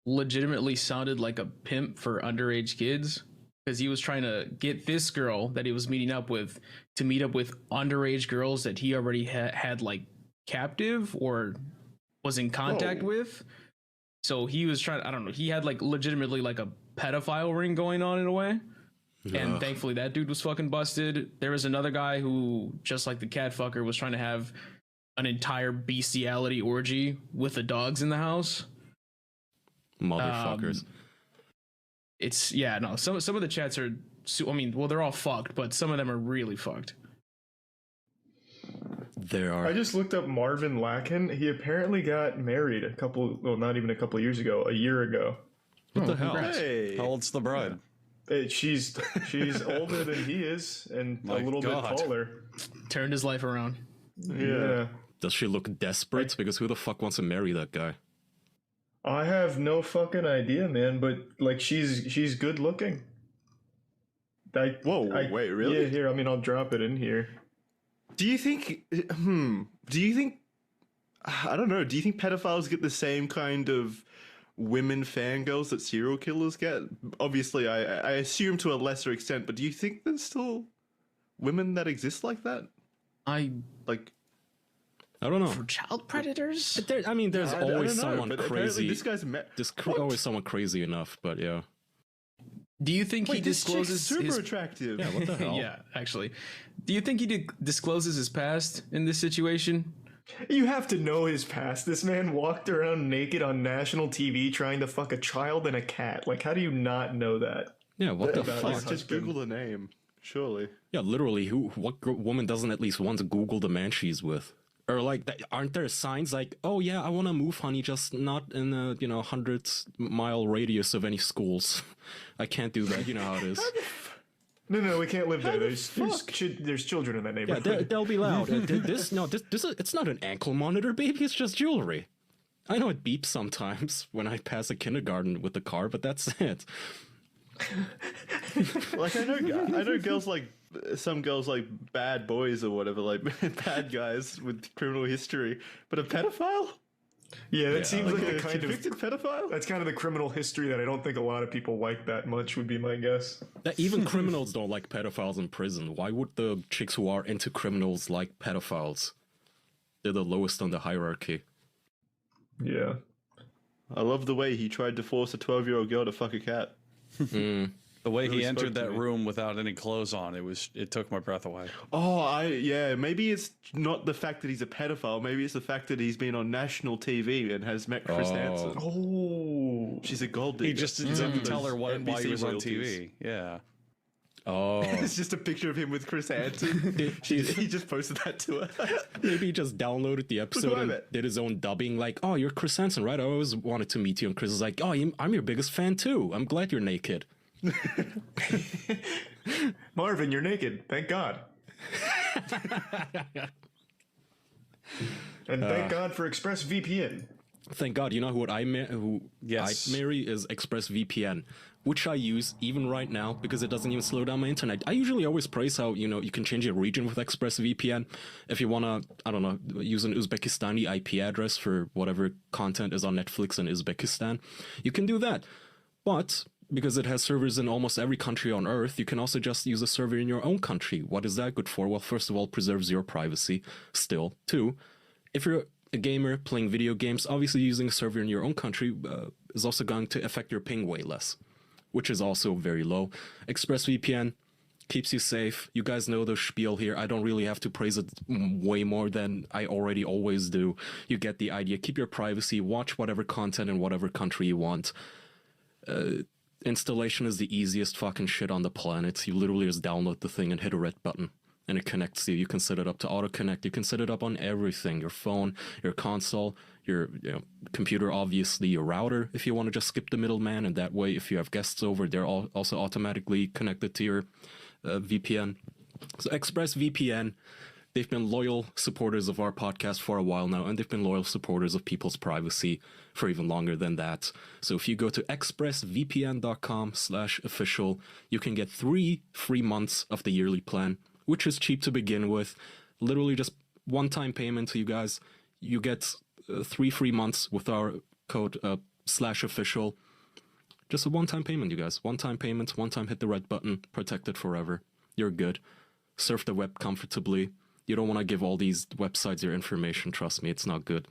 legitimately sounded like a pimp for underage kids because he was trying to get this girl that he was meeting up with to meet up with underage girls that he already had like captive or was in contact with. So he was trying, I don't know, he had like legitimately like a pedophile ring going on in a way. And Ugh. thankfully that dude was fucking busted. There was another guy who, just like the cat fucker, was trying to have an entire bestiality orgy with the dogs in the house. Motherfuckers. It's, yeah, no, some of the chats are, I mean, well, they're all fucked, but some of them are really fucked. There are. I just looked up Marvin Lacken. He apparently got married not even a couple of years ago, a year ago. What the hell? congrats. Hey, How old's the bride? She's older than he is and My a little God. bit taller. Turned his life around. Yeah. Does she look desperate? Because who the fuck wants to marry that guy? I have no fucking idea, man, but like she's good looking. wait, really? Yeah, here, I mean, I'll drop it in here. Do you think? I don't know. Do you think pedophiles get the same kind of women fangirls that serial killers get? Obviously, I assume to a lesser extent, but do you think there's still women that exist like that? Like, I don't know. For child predators? There's I always don't know, someone but apparently crazy. this guy's Always someone crazy enough, but yeah. Do you think he Wait, this chick's discloses super his... attractive. Yeah, what the hell? Yeah, actually. Do you think he discloses his past in this situation? You have to know his past. This man walked around naked on national TV trying to fuck a child and a cat. Like, how do you not know that? Yeah, what the About fuck? his Just husband. Google the name, surely. Yeah, literally, what woman doesn't at least want to Google the man she's with? Or like, aren't there signs like, oh yeah, I want to move, honey, just not in a 100-mile radius of any schools. I can't do that. You know how it is. No, we can't live there. There's children in that Yeah, neighborhood. they'll be loud. This it's not an ankle monitor, baby. It's just jewelry. I know it beeps sometimes when I pass a kindergarten with the car, but that's it. Like I know girls like some girls like bad boys or whatever, like bad guys with criminal history, but a pedophile? Yeah, that seems like Like the a kind of convicted pedophile? that's kind of the criminal history that I don't think a lot of people like that much. Would be my guess. Even criminals don't like pedophiles in prison. Why would the chicks who are into criminals like pedophiles? They're the lowest on the hierarchy. Yeah. I love the way he tried to force a 12-year-old girl to fuck a cat. The way Really he spoke entered to that me. room without any clothes on, it took my breath away. Oh, maybe it's not the fact that he's a pedophile. Maybe it's the fact that he's been on national TV and has met Chris Oh. Hansen. Oh. She's a gold digger. He just didn't tell her why NBC he was on royalties. TV. Yeah. Oh, It's just a picture of him with Chris Hansen. He just posted that to her. maybe he just downloaded the episode who I and met. did his own dubbing. Like, oh, you're Chris Hansen, right? I always wanted to meet you. And Chris is like, oh, I'm your biggest fan too. I'm glad you're naked. Marvin, you're naked. Thank God. And thank God for ExpressVPN. Thank God. You know who Yes. I'd marry is ExpressVPN, which I use even right now because it doesn't even slow down my internet. I usually always praise how, you can change your region with ExpressVPN. If you want to, I don't know, use an Uzbekistani IP address for whatever content is on Netflix in Uzbekistan, you can do that. But because it has servers in almost every country on Earth, you can also just use a server in your own country. What is that good for? Well, first of all, preserves your privacy still. Two, if you're a gamer playing video games, obviously using a server in your own country is also going to affect your ping way less, which is also very low. ExpressVPN keeps you safe. You guys know the spiel here. I don't really have to praise it way more than I already always do. You get the idea. Keep your privacy. Watch whatever content in whatever country you want. Installation is the easiest fucking shit on the planet. You literally just download the thing and hit a red button, and it connects to you. You can set it up to auto-connect. You can set it up on everything. Your phone, your console, your computer, obviously, your router, if you want to just skip the middleman, and that way, if you have guests over, they're all also automatically connected to your VPN. So ExpressVPN, they've been loyal supporters of our podcast for a while now, and they've been loyal supporters of people's privacy for even longer than that. So if you go to expressvpn.com/official, you can get 3 free months of the yearly plan, which is cheap to begin with. Literally just one-time payment to you guys. You get 3 free months with our code /official. Just a one-time payment, you guys. One-time payment, one-time hit the red button, protected forever. You're good. Surf the web comfortably. You don't want to give all these websites your information, trust me, it's not good.